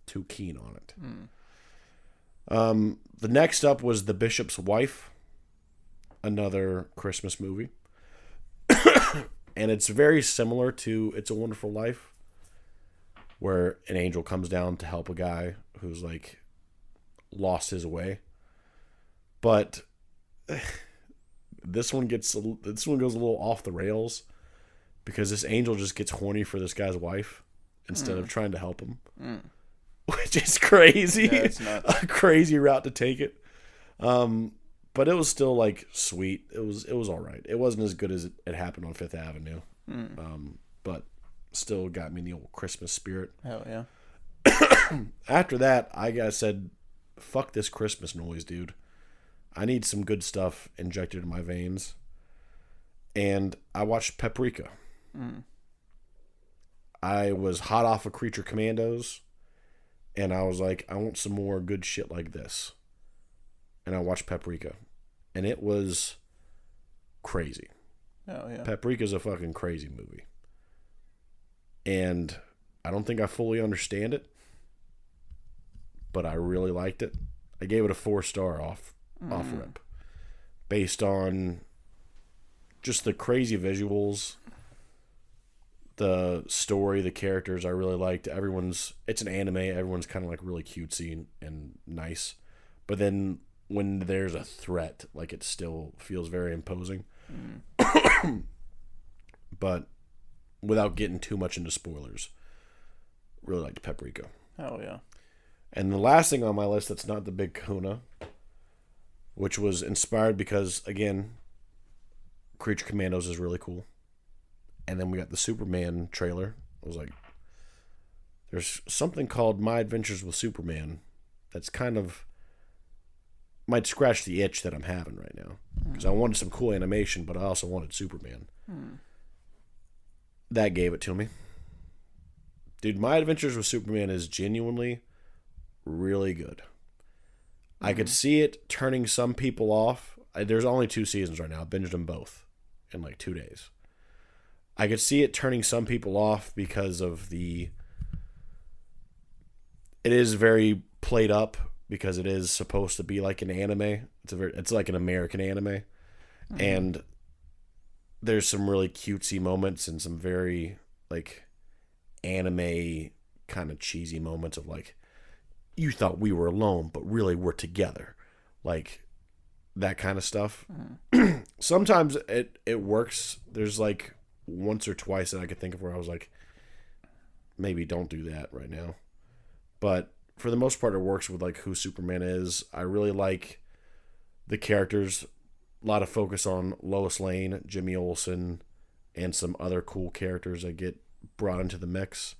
F: too keen on it. The next up was The Bishop's Wife, another Christmas movie. And it's very similar to It's a Wonderful Life, where an angel comes down to help a guy who's like lost his way. But this one goes a little off the rails, because this angel just gets horny for this guy's wife instead of trying to help him. Which is crazy.
G: Yeah, it's nuts.
F: A crazy route to take it. But it was still like sweet. It was all right. It wasn't as good as it happened on Fifth Avenue. But still got me in the old Christmas spirit.
G: Hell yeah.
F: After that, I said, fuck this Christmas noise, dude. I need some good stuff injected in my veins. And I watched Paprika. I was hot off of Creature Commandos, and I was like, I want some more good shit like this. And I watched Paprika, and it was crazy.
G: Oh, yeah.
F: Paprika's a fucking crazy movie. And I don't think I fully understand it, but I really liked it. I gave it a 4-star off rip, based on just the crazy visuals, the story, the characters I really liked. It's an anime. Everyone's kind of like really cutesy and nice. But then when there's a threat, like it still feels very imposing. But without getting too much into spoilers, really liked Paprika.
G: Oh, yeah.
F: And the last thing on my list that's not the big kahuna, which was inspired because, again, Creature Commandos is really cool. And then we got the Superman trailer. I was like, there's something called My Adventures with Superman that's kind of might scratch the itch that I'm having right now. Because I wanted some cool animation, but I also wanted Superman. That gave it to me. Dude, My Adventures with Superman is genuinely really good. I could see it turning some people off. There's only 2 seasons right now. I binged them both in like 2 days. I could see it turning some people off because of it is very played up because it is supposed to be like an anime. It's like an American anime. And there's some really cutesy moments and some very like anime kind of cheesy moments of like, you thought we were alone, but really we're together. Like that kind of stuff. Sometimes it works. There's like once or twice that I could think of where I was like, maybe don't do that right now. But for the most part, it works with like who Superman is. I really like the characters. A lot of focus on Lois Lane, Jimmy Olsen, and some other cool characters that get brought into the mix.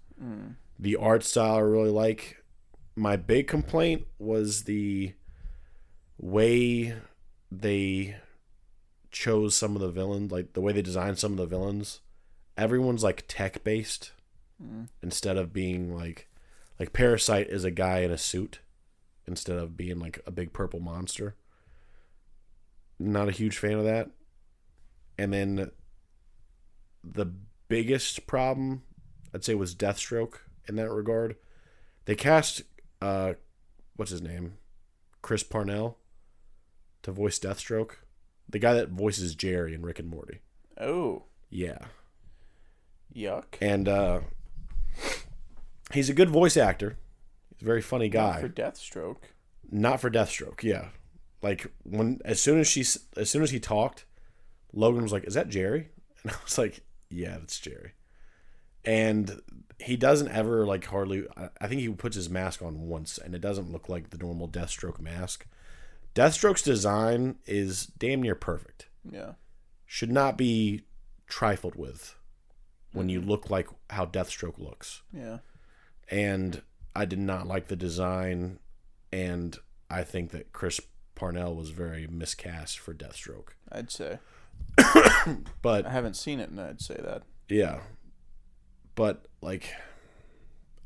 F: The art style I really like. My big complaint was the way they chose some of the villains, like the way they designed some of the villains. Everyone's like tech based instead of being like Parasite is a guy in a suit instead of being like a big purple monster. Not a huge fan of that. And then the biggest problem I'd say was Deathstroke in that regard. They cast what's his name? Chris Parnell to voice Deathstroke. The guy that voices Jerry in Rick and Morty.
G: Oh.
F: Yeah.
G: Yuck.
F: And he's a good voice actor. He's a very funny guy.
G: Not for Deathstroke.
F: Not for Deathstroke, yeah. Like as soon as he talked, Logan was like, "Is that Jerry?" And I was like, "Yeah, that's Jerry." And he doesn't ever like hardly. I think he puts his mask on once, and it doesn't look like the normal Deathstroke mask. Deathstroke's design is damn near perfect.
G: Yeah,
F: should not be trifled with when you look like how Deathstroke looks.
G: Yeah,
F: and I did not like the design, and I think that Chris Parnell was very miscast for Deathstroke.
G: I'd say.
F: But
G: I haven't seen it, and I'd say that.
F: Yeah. But, like,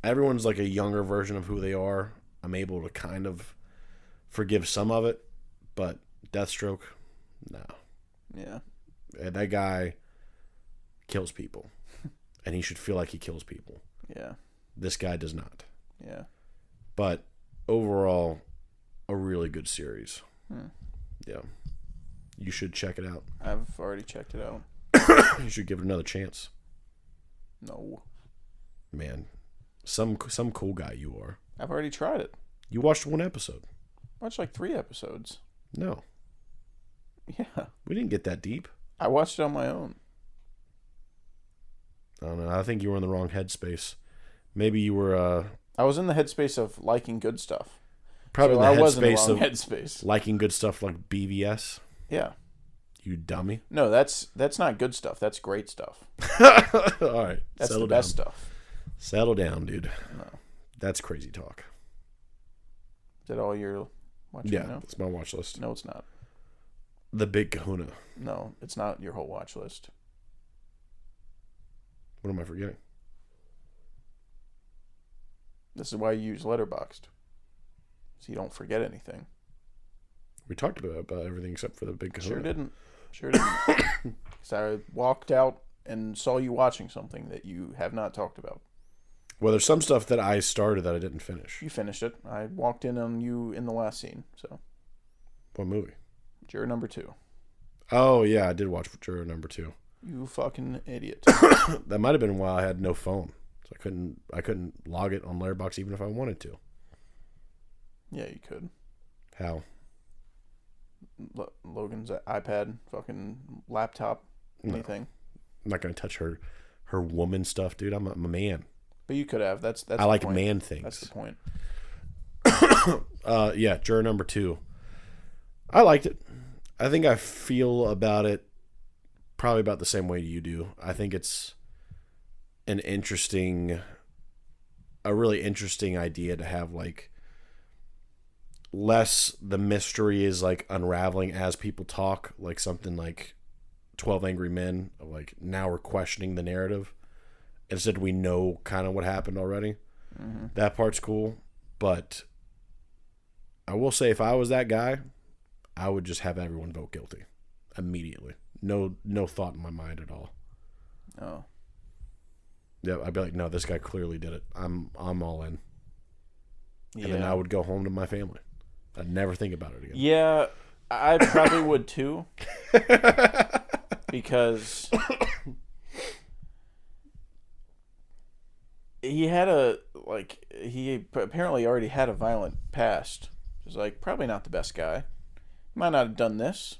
F: everyone's like a younger version of who they are. I'm able to kind of forgive some of it, but Deathstroke, no.
G: Yeah.
F: That guy kills people, and he should feel like he kills people.
G: Yeah.
F: This guy does not.
G: Yeah.
F: But overall, a really good series. Yeah. You should check it out.
G: I've already checked it out.
F: You should give it another chance.
G: No.
F: Man, some cool guy you are.
G: I've already tried it.
F: You watched one episode.
G: Watched like 3 episodes.
F: No.
G: Yeah.
F: We didn't get that deep.
G: I watched it on my own.
F: I don't know. I think you were in the wrong headspace. Maybe you were...
G: I was in the headspace of liking good stuff.
F: Probably
G: so
F: in the
G: I was in the
F: headspace
G: wrong
F: of
G: headspace.
F: liking good stuff like BVS.
G: Yeah.
F: You dummy.
G: No, that's not good stuff. That's great stuff.
F: All right.
G: That's
F: settle
G: the best
F: down.
G: stuff.
F: Settle down, dude.
G: No.
F: That's crazy talk.
G: Is that all you're watching
F: Yeah,
G: now?
F: that's my watch list.
G: No, it's not.
F: The Big Kahuna.
G: No, it's not your whole watch list.
F: What am I forgetting?
G: This is why you use Letterboxd. So you don't forget anything.
F: We talked about everything except for The Big Kahuna.
G: Sure didn't. Because I walked out and saw you watching something that you have not talked about.
F: Well, there's some stuff that I started that I didn't finish.
G: You finished it. I walked in on you in the last scene. So.
F: What movie?
G: Juror number 2.
F: Oh, yeah, I did watch Juror number 2.
G: You fucking idiot.
F: That might have been while I had no phone. So I couldn't log it on Letterboxd even if I wanted to.
G: Yeah, you could.
F: How?
G: Logan's iPad, fucking laptop, anything.
F: I'm not going to touch her woman stuff, dude. I'm a man.
G: But you could have. That's
F: I like
G: point.
F: man things.
G: That's the point.
F: Yeah, Juror number 2. I liked it. I think I feel about it probably about the same way you do. I think it's a really interesting idea to have like less the mystery is like unraveling as people talk, like something like 12 Angry Men, like now we're questioning the narrative. Instead we know kind of what happened already. Mm-hmm. That part's cool, but I will say if I was that guy, I would just have everyone vote guilty immediately. No thought in my mind at all.
G: Oh.
F: Yeah, I'd be like, no, this guy clearly did it. I'm all in.
G: Yeah.
F: And then I would go home to my family. I'd never think about it again.
G: Yeah, I probably would too. Because he apparently already had a violent past. He's like, probably not the best guy. He might not have done this,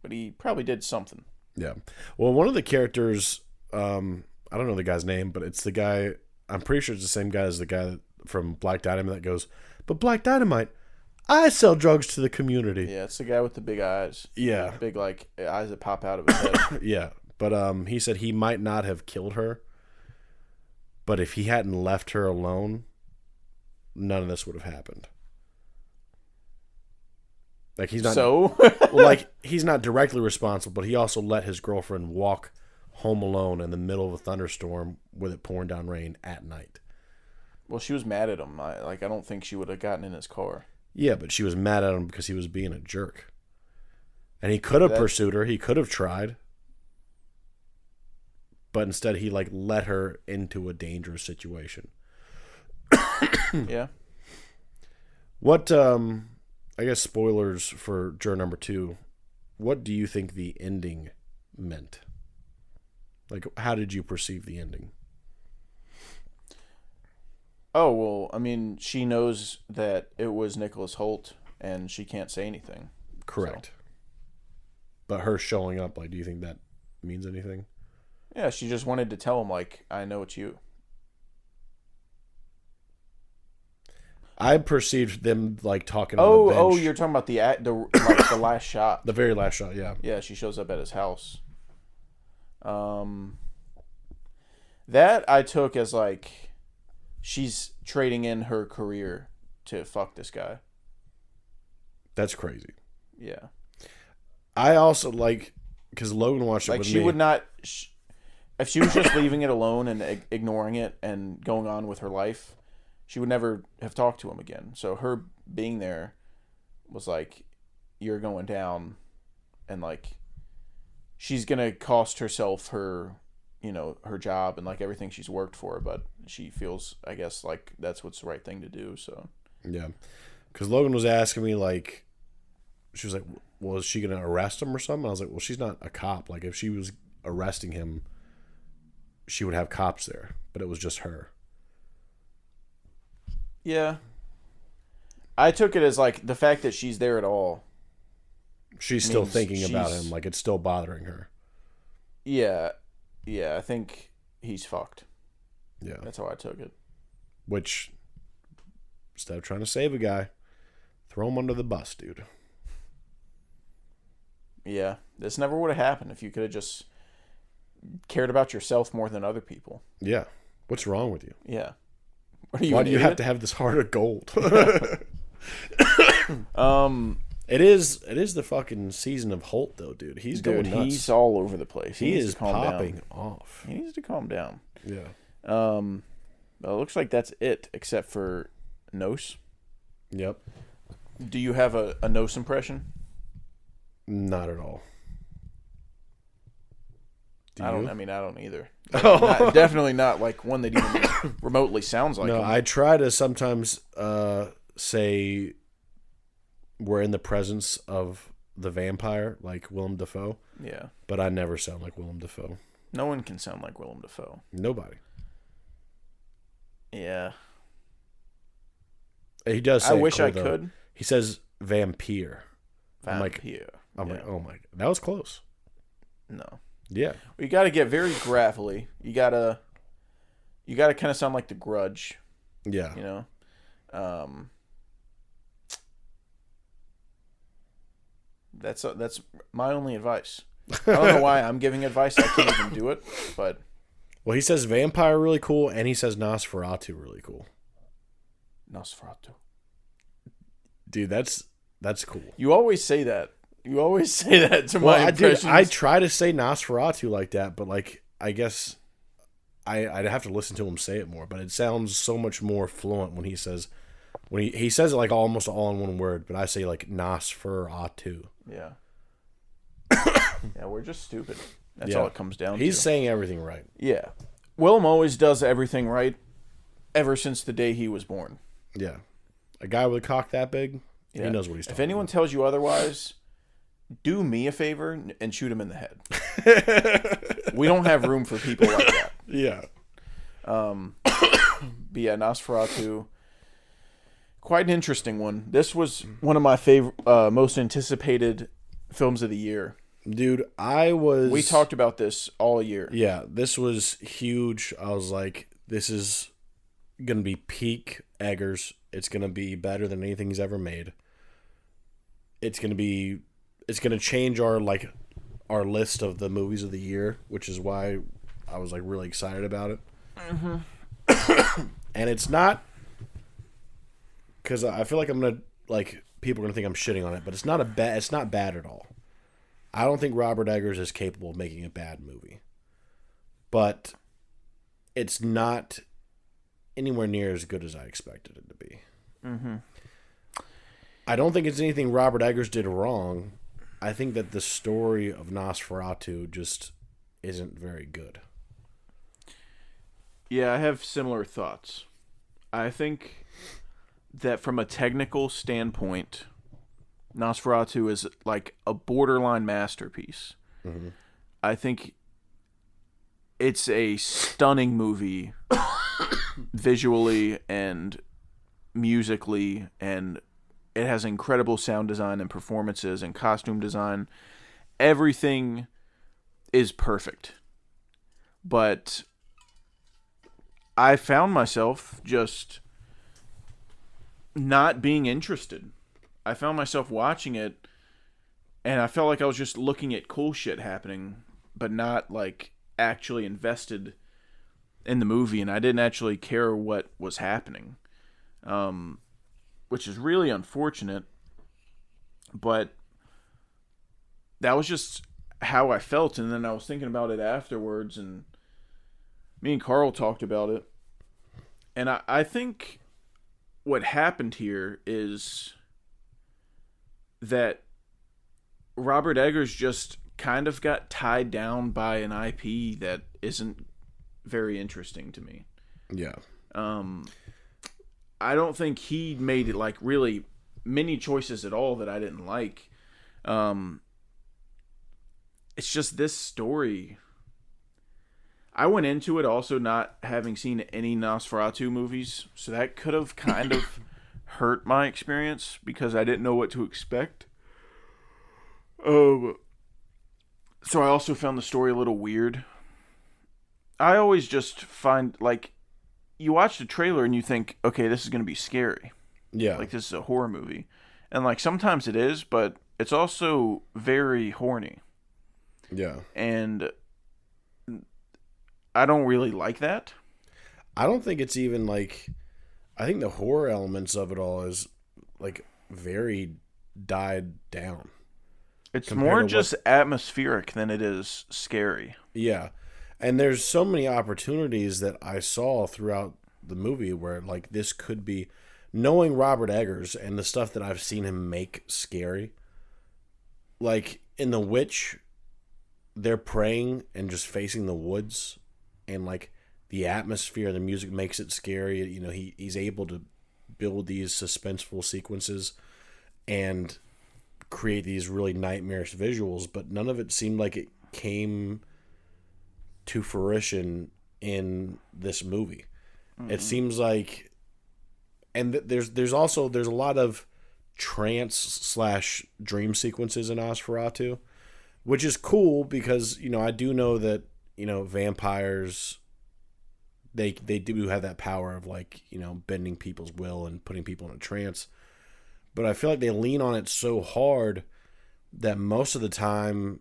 G: but he probably did something.
F: Yeah. Well, one of the characters, I don't know the guy's name, but it's the guy, I'm pretty sure it's the same guy as the guy from Black Dynamite that goes, but Black Dynamite, I sell drugs to the community.
G: Yeah, it's the guy with the big eyes.
F: Yeah.
G: Big, like, eyes that pop out of his head.
F: Yeah. But he said he might not have killed her, but if he hadn't left her alone, none of this would have happened. Like he's not well, like he's not directly responsible, but he also let his girlfriend walk home alone in the middle of a thunderstorm with it pouring down rain at night.
G: Well, she was mad at him. I don't think she would have gotten in his car.
F: Yeah, but she was mad at him because he was being a jerk. And he could have pursued her. He could have tried. But instead he like let her into a dangerous situation.
G: Yeah.
F: What I guess spoilers for Juror number 2. What do you think the ending meant? Like, how did you perceive the ending?
G: Oh, well, I mean, she knows that it was Nicholas Hoult, and she can't say anything.
F: Correct.
G: So.
F: But her showing up, like, do you think that means anything?
G: Yeah, she just wanted to tell him, like, I know it's you.
F: I perceived them like talking on the bench.
G: Oh, you're talking about the last shot.
F: The very last shot, yeah.
G: Yeah, she shows up at his house. That I took as like she's trading in her career to fuck this guy.
F: That's crazy.
G: Yeah.
F: I also like because Logan watched it
G: like
F: with
G: she
F: me.
G: would not. If she was just leaving it alone and ignoring it and going on with her life, she would never have talked to him again. So her being there was like, you're going down, and like, she's gonna cost herself her, her job and like everything she's worked for. But she feels, I guess, like that's what's the right thing to do. So
F: yeah, because Logan was asking me like, she was like, well, is she gonna arrest him or something? I was like, well, she's not a cop. Like, if she was arresting him, she would have cops there, but it was just her.
G: Yeah. I took it as like the fact that she's there at all.
F: She's still thinking about him, like it's still bothering her.
G: Yeah. Yeah, I think he's fucked.
F: Yeah.
G: That's how I took it.
F: Which, instead of trying to save a guy, throw him under the bus, dude.
G: Yeah. This never would have happened if you could have just cared about yourself more than other people.
F: Yeah. What's wrong with you?
G: Yeah.
F: Why do you have to have this heart of gold? It is the fucking season of Holt, though, dude. He's going nuts.
G: He's all over the place.
F: He
G: needs
F: is
G: to calm
F: popping
G: down.
F: off.
G: He needs to calm down.
F: Yeah.
G: Well, it looks like that's it, except for Nos.
F: Yep.
G: Do you have a Nos impression?
F: Not at all. Do you?
G: I don't either. Definitely not like one that even remotely sounds like
F: No,
G: him.
F: I try to sometimes say we're in the presence of the vampire, like Willem Dafoe.
G: Yeah.
F: But I never sound like Willem Dafoe.
G: No one can sound like Willem Dafoe.
F: Nobody.
G: Yeah.
F: He does say
G: I wish
F: cool,
G: I
F: though.
G: could.
F: He says vampire. I'm like, oh my, that was close.
G: No.
F: Yeah.
G: You got to get very gravelly. You got to kind of sound like The Grudge,
F: Yeah.
G: you know. That's my only advice. I don't know why I'm giving advice. I can't even do it, but
F: Well, he says vampire really cool, and he says Nosferatu really cool.
G: Nosferatu.
F: Dude, that's cool.
G: You always say that. You always say that to
F: Well,
G: my impressions.
F: I try to say Nosferatu like that, but like I guess I'd have to listen to him say it more. But it sounds so much more fluent when he says he says it like almost all in one word. But I say like Nosferatu.
G: Yeah. Yeah, we're just stupid. That's
F: Yeah.
G: all it comes down to.
F: He's saying everything right.
G: Yeah. Willem always does everything right ever since the day he was born.
F: Yeah, a guy with a cock that big,
G: Yeah.
F: he knows what he's talking
G: If anyone
F: about.
G: tells you otherwise, do me a favor and shoot him in the head. We don't have room for people like that.
F: Yeah.
G: But yeah, Nosferatu, quite an interesting one. This was one of my favorite, most anticipated films of the year.
F: Dude,
G: We talked about this all year.
F: Yeah, this was huge. I was like, this is going to be peak Eggers. It's going to be better than anything he's ever made. It's going to change our list of the movies of the year, which is why I was like really excited about it. Mm-hmm. And it's not, because I feel like I'm going to, like, people are going to think I'm shitting on it, but it's not bad at all. I don't think Robert Eggers is capable of making a bad movie. But it's not anywhere near as good as I expected it to be. Mm-hmm. I don't think it's anything Robert Eggers did wrong. I think that the story of Nosferatu just isn't very good.
G: Yeah, I have similar thoughts. I think that from a technical standpoint, Nosferatu is like a borderline masterpiece. Mm-hmm. I think it's a stunning movie visually and musically, and it has incredible sound design and performances and costume design. Everything is perfect. But I found myself just not being interested. I found myself watching it, and I felt like I was just looking at cool shit happening, but not like actually invested in the movie, and I didn't actually care what was happening, which is really unfortunate. But that was just how I felt, and then I was thinking about it afterwards, and me and Carl talked about it, and I think what happened here is that Robert Eggers just kind of got tied down by an IP that isn't very interesting to me.
F: Yeah.
G: I don't think he made it like really many choices at all that I didn't like. It's just this story. I went into it also not having seen any Nosferatu movies, so that could have kind of hurt my experience because I didn't know what to expect. So I also found the story a little weird. I always just find, like, you watch the trailer and you think, okay, this is going to be scary.
F: Yeah.
G: Like, this is a horror movie. And, like, sometimes it is, but it's also very horny.
F: Yeah.
G: And I don't really like that.
F: I don't think it's even like, I think the horror elements of it all is like very died down.
G: It's
F: compared
G: more
F: to
G: just atmospheric than it is scary.
F: Yeah. And there's so many opportunities that I saw throughout the movie where, like, this could be, knowing Robert Eggers and the stuff that I've seen him make scary. Like, in The Witch, they're praying and just facing the woods, and, like, the atmosphere, the music makes it scary. You know, he's able to build these suspenseful sequences and create these really nightmarish visuals, but none of it seemed like it came to fruition in this movie. Mm-hmm. It seems like, and there's a lot of trance/dream sequences in Nosferatu, which is cool because, you know, I do know that, you know, vampires, they do have that power of, like, you know, bending people's will and putting people in a trance. But I feel like they lean on it so hard that most of the time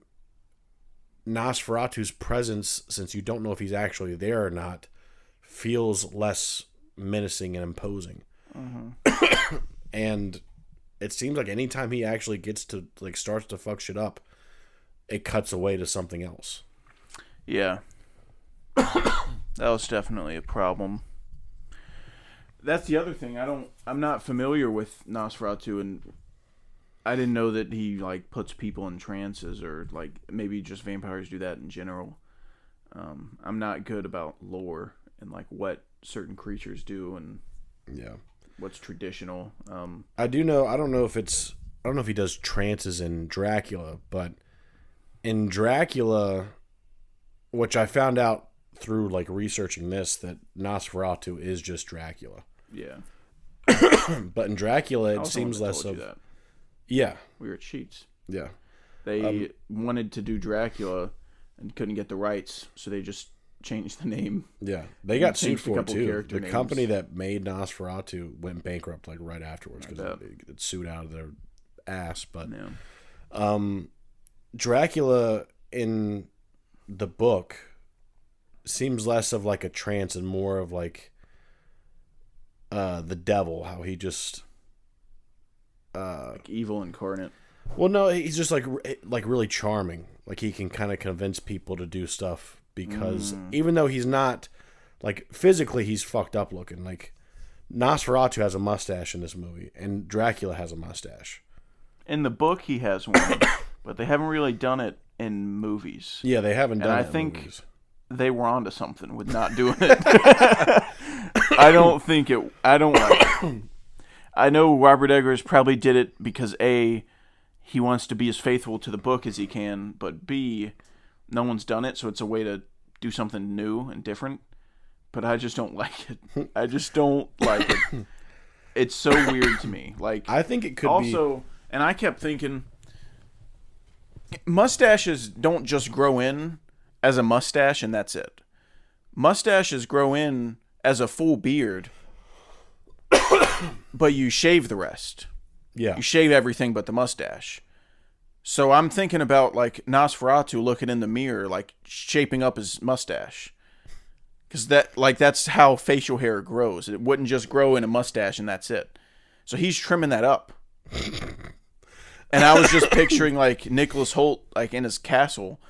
F: Nosferatu's presence, since you don't know if he's actually there or not, feels less menacing and imposing. Mm-hmm. And it seems like anytime he actually gets to, like, starts to fuck shit up, it cuts away to something else.
G: Yeah. That was definitely a problem. That's the other thing. I'm not familiar with Nosferatu, and I didn't know that he, like, puts people in trances, or, like, maybe just vampires do that in general. I'm not good about lore and, like, what certain creatures do and what's traditional.
F: I do know. I don't know if he does trances in Dracula, but in Dracula, which I found out through, like, researching this, that Nosferatu is just Dracula.
G: Yeah.
F: But in Dracula, it seems less of
G: that.
F: Yeah.
G: We were cheats.
F: Yeah.
G: They wanted to do Dracula and couldn't get the rights, so they just changed the name.
F: Yeah. They got sued for it, too. The
G: names.
F: company that made Nosferatu went bankrupt, like, right afterwards because it sued out of their ass. But Dracula in the book seems less of, like, a trance and more of, like, the devil, how he just
G: like evil incarnate.
F: Well, no, he's just like really charming. Like, he can kind of convince people to do stuff because even though he's not, like, physically he's fucked up looking. Like, Nosferatu has a mustache in this movie, and Dracula has a mustache.
G: In the book, he has one, but they haven't really done it in movies.
F: Yeah, they haven't done it in
G: think
F: movies.
G: They were onto something with not doing it. I don't like it. I know Robert Eggers probably did it because A, he wants to be as faithful to the book as he can, but B, no one's done it, so it's a way to do something new and different. But I just don't like it. I just don't like it. It's so weird to me. Like,
F: I think it could
G: also, and I kept thinking, mustaches don't just grow in as a mustache and that's it. Mustaches grow in as a full beard, but you shave the rest.
F: Yeah.
G: You shave everything but the mustache. So I'm thinking about, like, Nosferatu looking in the mirror, like, shaping up his mustache. Because that's how facial hair grows. It wouldn't just grow in a mustache and that's it. So he's trimming that up. And I was just picturing, like, Nicholas Hoult, like, in his castle,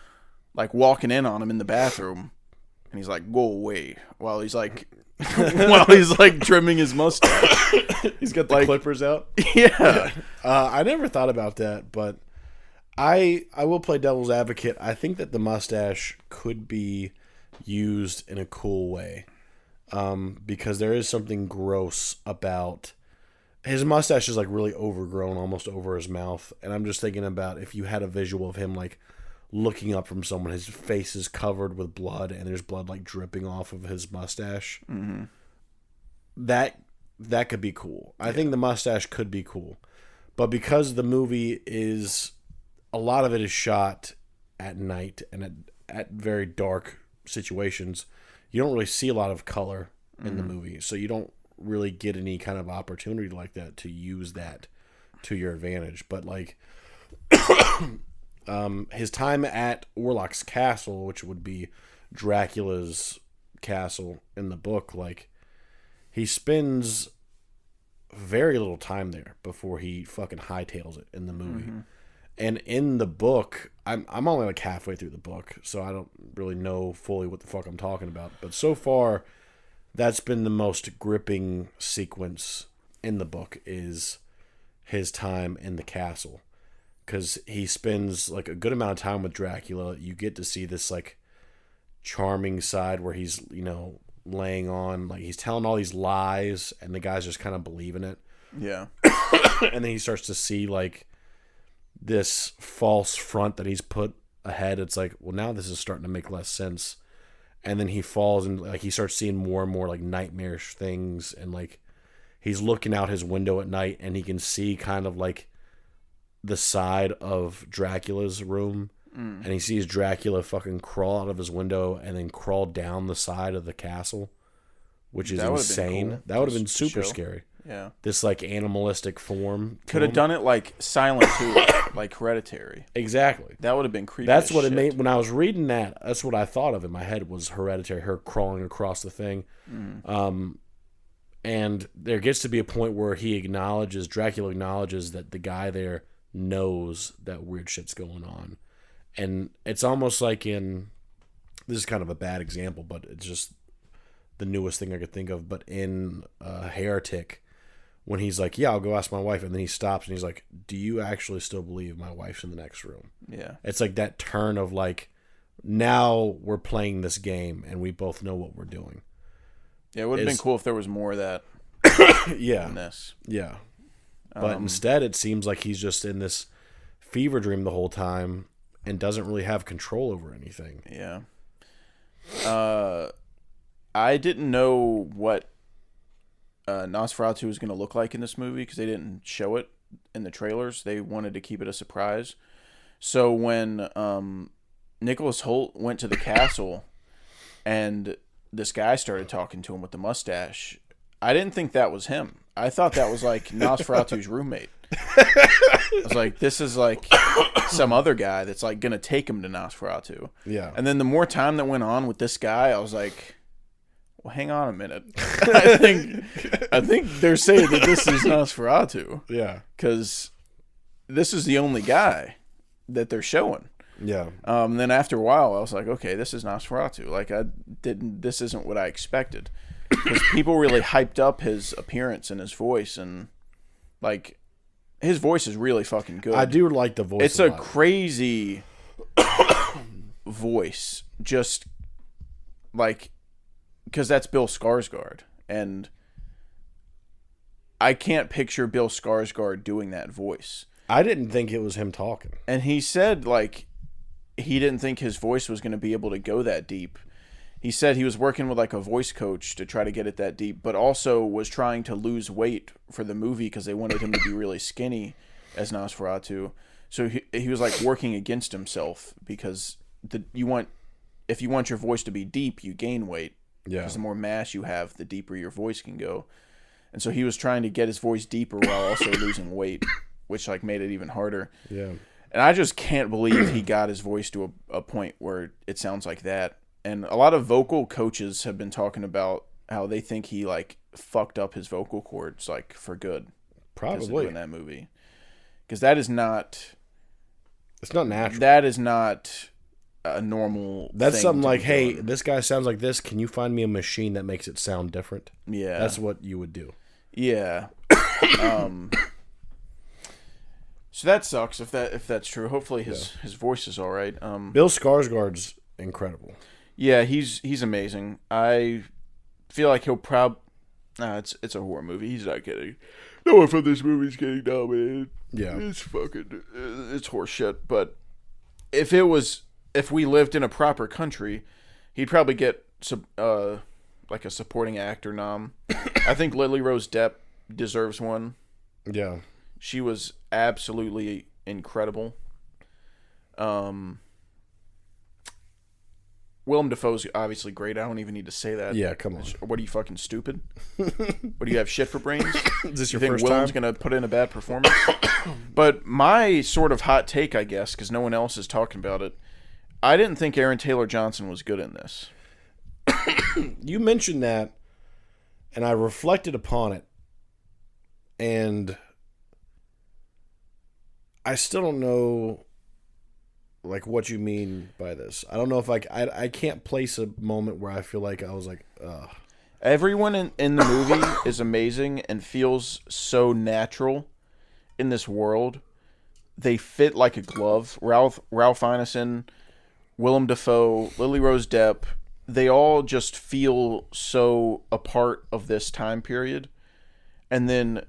G: like, walking in on him in the bathroom. And he's like, go away. While he's like trimming his mustache.
F: He's got the clippers out.
G: Yeah.
F: I never thought about that, but I will play devil's advocate. I think that the mustache could be used in a cool way, because there is something gross about his mustache. Is, like, really overgrown, almost over his mouth, and I'm just thinking about if you had a visual of him, like, looking up from someone, his face is covered with blood and there's blood, like, dripping off of his mustache. Mm-hmm. That could be cool. I think the mustache could be cool, but because the movie is, a lot of it is shot at night and at very dark situations, you don't really see a lot of color in the movie, so you don't really get any kind of opportunity like that to use that to your advantage. But, like, his time at Orlok's castle, which would be Dracula's castle in the book, like, he spends very little time there before he fucking hightails it in the movie. And in the book, I'm only like halfway through the book, so I don't really know fully what the fuck I'm talking about. But so far, that's been the most gripping sequence in the book, is his time in the castle. Because he spends like a good amount of time with Dracula. You get to see this like charming side where he's, laying on, like he's telling all these lies and the guy's just kind of believing it.
G: Yeah.
F: And then he starts to see like this false front that he's put ahead. It's like, well, now this is starting to make less sense. And then he falls and like he starts seeing more and more like nightmarish things, and like he's looking out his window at night and he can see kind of like the side of Dracula's room. And he sees Dracula fucking crawl out of his window and then crawl down the side of the castle, which is insane. Cool. That would have been super scary.
G: Yeah.
F: This like animalistic form.
G: Could have done it like Silent too, like Hereditary.
F: Exactly.
G: That would have been creepy.
F: That's what it made. When I was reading that, that's what I thought of in my head was Hereditary, her crawling across the thing. And there gets to be a point where Dracula acknowledges that the guy there knows that weird shit's going on. And it's almost like this is kind of a bad example, but it's just the newest thing I could think of. But in Heretic, when he's like, yeah, I'll go ask my wife. And then he stops and he's like, do you actually still believe my wife's in the next room?
G: Yeah. It's
F: like that turn of like, now we're playing this game and we both know what we're doing.
G: Yeah, it would have been cool if there was more of that
F: in
G: this.
F: Yeah. But instead, it seems like he's just in this fever dream the whole time and doesn't really have control over anything.
G: Yeah. I didn't know what Nosferatu was going to look like in this movie because they didn't show it in the trailers. They wanted to keep it a surprise. So when Nicholas Hoult went to the castle and this guy started talking to him with the mustache, I didn't think that was him. I thought that was like Nosferatu's roommate. I was like, this is like some other guy that's like gonna take him to Nosferatu.
F: Yeah.
G: And then the more time that went on with this guy, I was like, well, hang on a minute. I think they're saying that this is Nosferatu.
F: Yeah.
G: Because this is the only guy that they're showing.
F: Yeah.
G: And then after a while, I was like, okay, this is Nosferatu. Like this isn't what I expected. Because people really hyped up his appearance and his voice, and like his voice is really fucking good.
F: I do like the voice.
G: It's a crazy voice, just like because that's Bill Skarsgård, and I can't picture Bill Skarsgård doing that voice.
F: I didn't think it was him talking,
G: and he said like he didn't think his voice was going to be able to go that deep. He said he was working with like a voice coach to try to get it that deep, but also was trying to lose weight for the movie because they wanted him to be really skinny as Nosferatu. So he was like working against himself because if you want your voice to be deep, you gain weight.
F: Yeah.
G: Because the more mass you have, the deeper your voice can go. And so he was trying to get his voice deeper while also losing weight, which like made it even harder.
F: Yeah.
G: And I just can't believe he got his voice to a point where it sounds like that. And a lot of vocal coaches have been talking about how they think he like fucked up his vocal cords like for good.
F: Probably
G: in that movie, because that is not.
F: It's not natural.
G: That is not a normal.
F: That's something like, hey, this guy sounds like this. Can you find me a machine that makes it sound different?
G: Yeah,
F: that's what you would do.
G: Yeah. So that sucks if that's true. Hopefully his voice is all right.
F: Bill Skarsgård's incredible.
G: Yeah, he's amazing. I feel like he'll it's a horror movie. He's not getting. No one from this movie's getting nominated.
F: Yeah,
G: it's horse shit. But if we lived in a proper country, he'd probably get like a supporting actor nom. I think Lily Rose Depp deserves one.
F: Yeah,
G: she was absolutely incredible. Willem Dafoe's obviously great. I don't even need to say that.
F: Yeah, come on.
G: What are you, fucking stupid? What do you have, shit for brains?
F: Is this your
G: think
F: first
G: Willem's
F: time?
G: going to put in a bad performance? But my sort of hot take, I guess, because no one else is talking about it, I didn't think Aaron Taylor Johnson was good in this.
F: You mentioned that, and I reflected upon it, And I still don't know, like, what you mean by this. I don't know if I can't place a moment where I feel like I was like, ugh.
G: Everyone in the movie is amazing and feels so natural in this world. They fit like a glove. Ralph Ineson, Willem Dafoe, Lily Rose Depp, they all just feel so a part of this time period. And then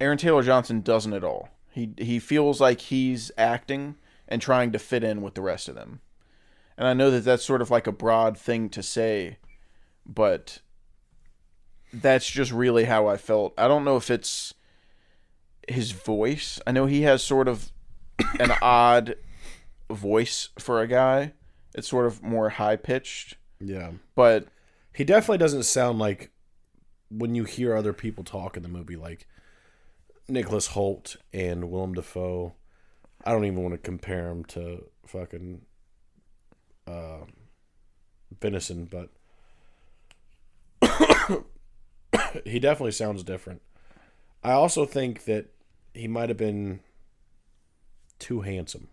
G: Aaron Taylor Johnson doesn't at all. He feels like he's acting and trying to fit in with the rest of them. And I know that that's sort of like a broad thing to say, but that's just really how I felt. I don't know if it's his voice. I know he has sort of an odd voice for a guy. It's sort of more high-pitched.
F: Yeah.
G: But
F: he definitely doesn't sound like when you hear other people talk in the movie, like Nicholas Hoult and Willem Dafoe. I don't even want to compare him to fucking Venison, but he definitely sounds different. I also think that he might have been too handsome.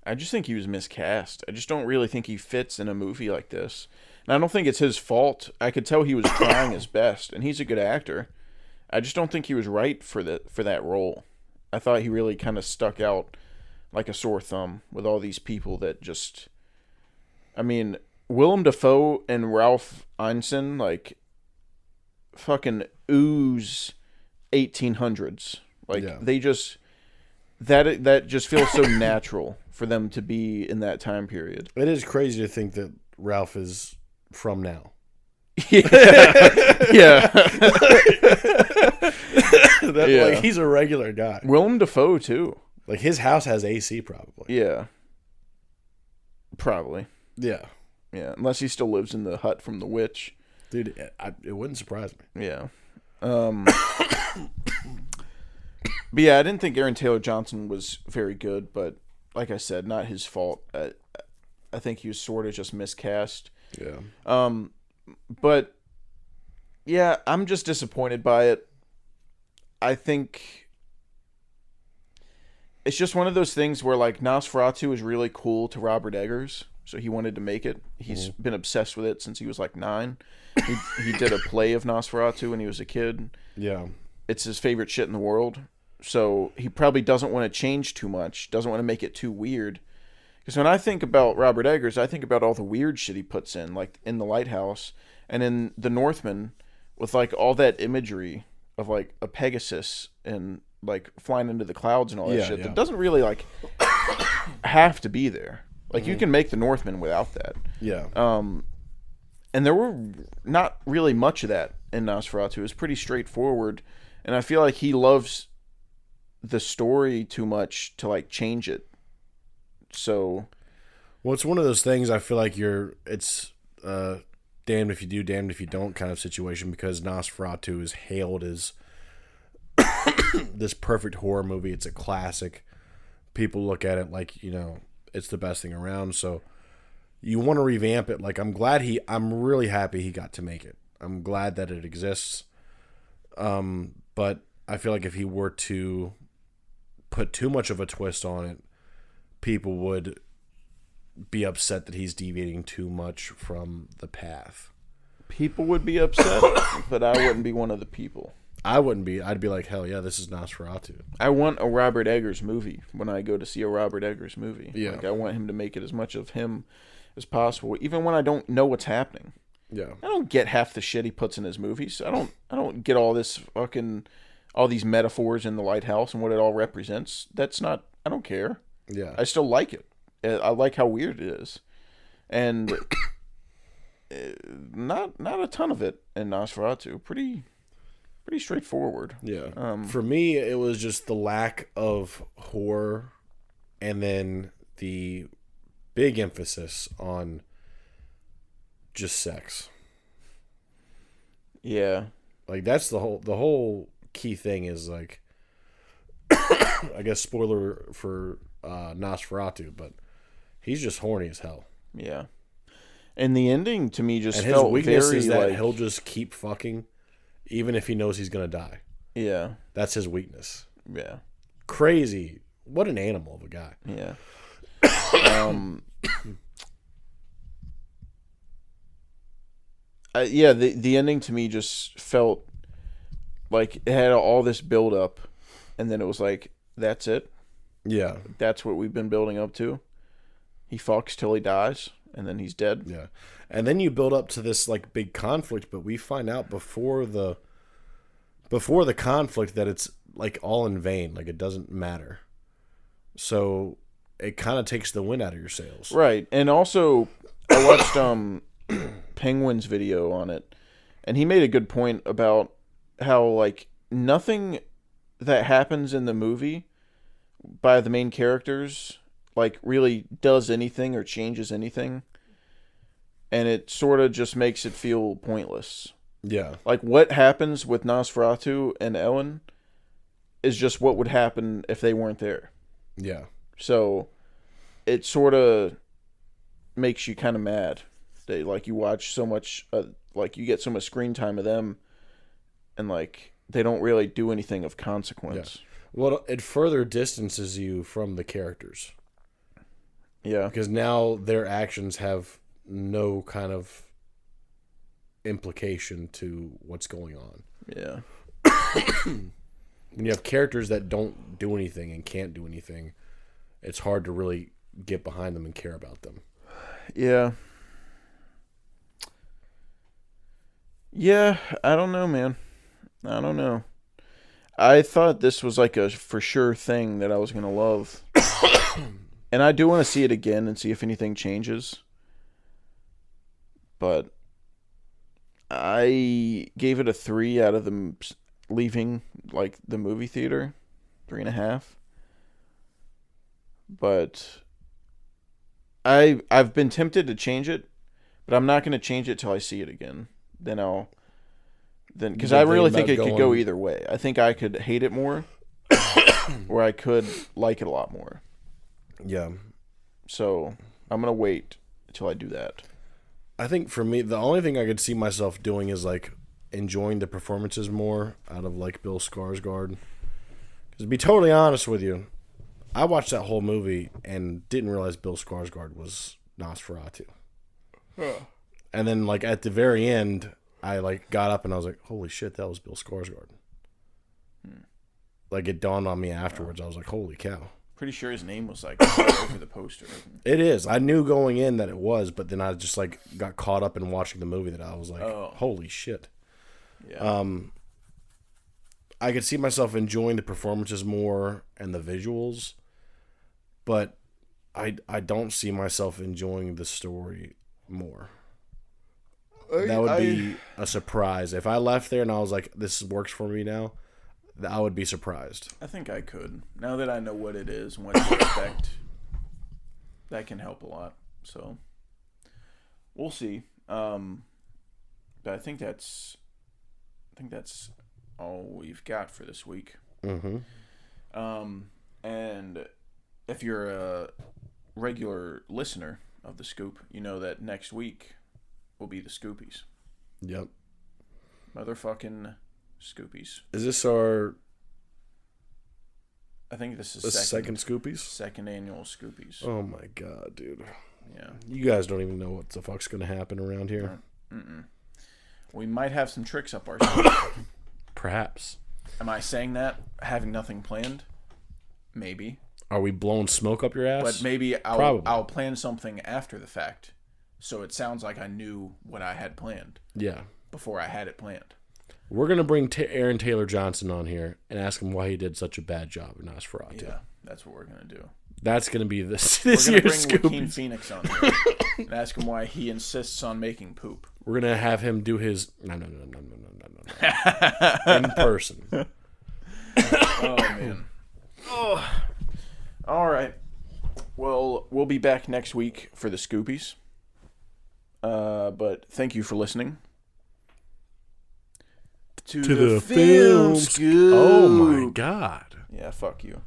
G: I just think he was miscast. I just don't really think he fits in a movie like this. And I don't think it's his fault. I could tell he was trying his best, and he's a good actor. I just don't think he was right for that role. I thought he really kind of stuck out like a sore thumb with all these people that just... I mean, Willem Dafoe and Ralph Ineson, like, fucking ooze 1800s. Like,
F: yeah.
G: They just... That just feels so natural for them to be in that time period.
F: It is crazy to think that Ralph is from now.
G: Yeah. Yeah.
F: Like, he's a regular guy.
G: Willem Dafoe, too.
F: Like, his house has AC, probably.
G: Yeah. Probably.
F: Yeah.
G: Yeah, unless he still lives in the hut from The Witch.
F: Dude, it wouldn't surprise me.
G: Yeah. But yeah, I didn't think Aaron Taylor Johnson was very good, but like I said, not his fault. I think he was sort of just miscast.
F: Yeah.
G: But yeah, I'm just disappointed by it. I think it's just one of those things where, like, Nosferatu is really cool to Robert Eggers, so he wanted to make it. He's been obsessed with it since he was like 9. He did a play of Nosferatu when he was a kid.
F: Yeah.
G: It's his favorite shit in the world. So he probably doesn't want to change too much, doesn't want to make it too weird. Because when I think about Robert Eggers, I think about all the weird shit he puts in, like in The Lighthouse and in The Northman, with like all that imagery of like a Pegasus and like flying into the clouds and all that shit.
F: Yeah.
G: That doesn't really like have to be there. Like you can make The Northman without that.
F: Yeah.
G: And there were not really much of that in Nosferatu. It was pretty straightforward. And I feel like he loves the story too much to like change it. So,
F: well, it's one of those things. I feel like it's damned if you do, damned if you don't kind of situation, because Nosferatu is hailed as this perfect horror movie. It's a classic. People look at it like, you know, it's the best thing around. So you want to revamp it. Like, I'm really happy he got to make it. I'm glad that it exists. But I feel like if he were to put too much of a twist on it, people would be upset that he's deviating too much from the path.
G: People would be upset, but I wouldn't be one of the people.
F: I wouldn't be. I'd be like, hell yeah, this is Nosferatu.
G: I want a Robert Eggers movie when I go to see a Robert Eggers movie.
F: Yeah.
G: Like, I want him to make it as much of him as possible, even when I don't know what's happening.
F: Yeah.
G: I don't get half the shit he puts in his movies. I don't get all these metaphors in The Lighthouse and what it all represents. I don't care.
F: Yeah.
G: I still like it. I like how weird it is. And not a ton of it in Nosferatu. Pretty straightforward.
F: Yeah. For me, it was just the lack of horror and then the big emphasis on just sex.
G: Yeah.
F: Like, that's the whole key thing is, like, I guess spoiler for Nosferatu, but he's just horny as hell.
G: Yeah. And the ending to me just
F: and his
G: felt
F: weakness
G: very
F: is that
G: like
F: he'll just keep fucking even if he knows he's going to die.
G: Yeah.
F: That's his weakness.
G: Yeah.
F: Crazy. What an animal of a guy.
G: Yeah. Yeah, the ending to me just felt like it had all this build up, and then it was like, that's it.
F: Yeah.
G: That's what we've been building up to. He fucks till he dies, and then he's dead.
F: Yeah. And then you build up to this like big conflict, but we find out before the conflict that it's like all in vain, like it doesn't matter. So it kind of takes the wind out of your sails.
G: Right. And also I watched Penguin's video on it, and he made a good point about how like nothing that happens in the movie by the main characters like really does anything or changes anything, and it sort of just makes it feel pointless.
F: Yeah.
G: Like what happens with Nosferatu and Ellen is just what would happen if they weren't there.
F: Yeah.
G: So it sort of makes you kind of mad. They like you watch so much, like you get so much screen time of them, and like they don't really do anything of consequence.
F: Yeah. Well, it further distances you from the characters.
G: Yeah.
F: Because now their actions have no kind of implication to what's going on.
G: Yeah.
F: When you have characters that don't do anything and can't do anything, it's hard to really get behind them and care about them.
G: Yeah. Yeah, I don't know, man. I don't know. I thought this was like a for sure thing that I was going to love. And I do want to see it again and see if anything changes. But I gave it a 3 out of them leaving like the movie theater. 3.5. But I've been tempted to change it, but I'm not going to change it till I see it again. Then because I really think it could go either way. I think I could hate it more, or I could like it a lot more.
F: Yeah.
G: So I'm gonna wait until I do that.
F: I think for me, the only thing I could see myself doing is like enjoying the performances more out of like Bill Skarsgård. Because to be totally honest with you, I watched that whole movie and didn't realize Bill Skarsgård was Nosferatu. Huh. And then like at the very end, I like got up and I was like, holy shit, that was Bill Skarsgård. Like it dawned on me afterwards. I was like, holy cow.
G: Pretty sure his name was like all over the poster.
F: It is. I knew going in that it was, but then I just like got caught up in watching the movie that I was like, holy shit.
G: Yeah.
F: I could see myself enjoying the performances more and the visuals, but I don't see myself enjoying the story more. That would be a surprise. If I left there and I was like, this works for me now, I would be surprised.
G: I think I could. Now that I know what it is and what to expect, that can help a lot. So, we'll see. But I think that's all we've got for this week.
F: Mm-hmm.
G: And if you're a regular listener of The Scoop, you know that next week will be the Scoopies.
F: Yep.
G: Motherfucking Scoopies.
F: Is this our...
G: I think this is
F: second Scoopies?
G: Second annual Scoopies.
F: Oh my god, dude.
G: Yeah.
F: You guys don't even know what the fuck's going to happen around here.
G: Mm-mm. We might have some tricks up our sleeve.
F: Perhaps.
G: Am I saying that, having nothing planned? Maybe.
F: Are we blowing smoke up your ass?
G: But maybe I'll plan something after the fact, so it sounds like I knew what I had planned.
F: Yeah.
G: Before I had it planned.
F: We're going to bring Aaron Taylor Johnson on here and ask him why he did such a bad job in Nosferatu.
G: Yeah, that's what we're going to do.
F: That's going to be this
G: year's
F: Scoopies.
G: We're going to bring Joaquin Phoenix on here and ask him why he insists on making poop.
F: We're going to have him do his... No. In person.
G: Oh, man. Oh. All right. Well, we'll be back next week for the Scoopies. But thank you for listening. To the film Scoop.
F: Oh, my God.
G: Yeah, fuck you.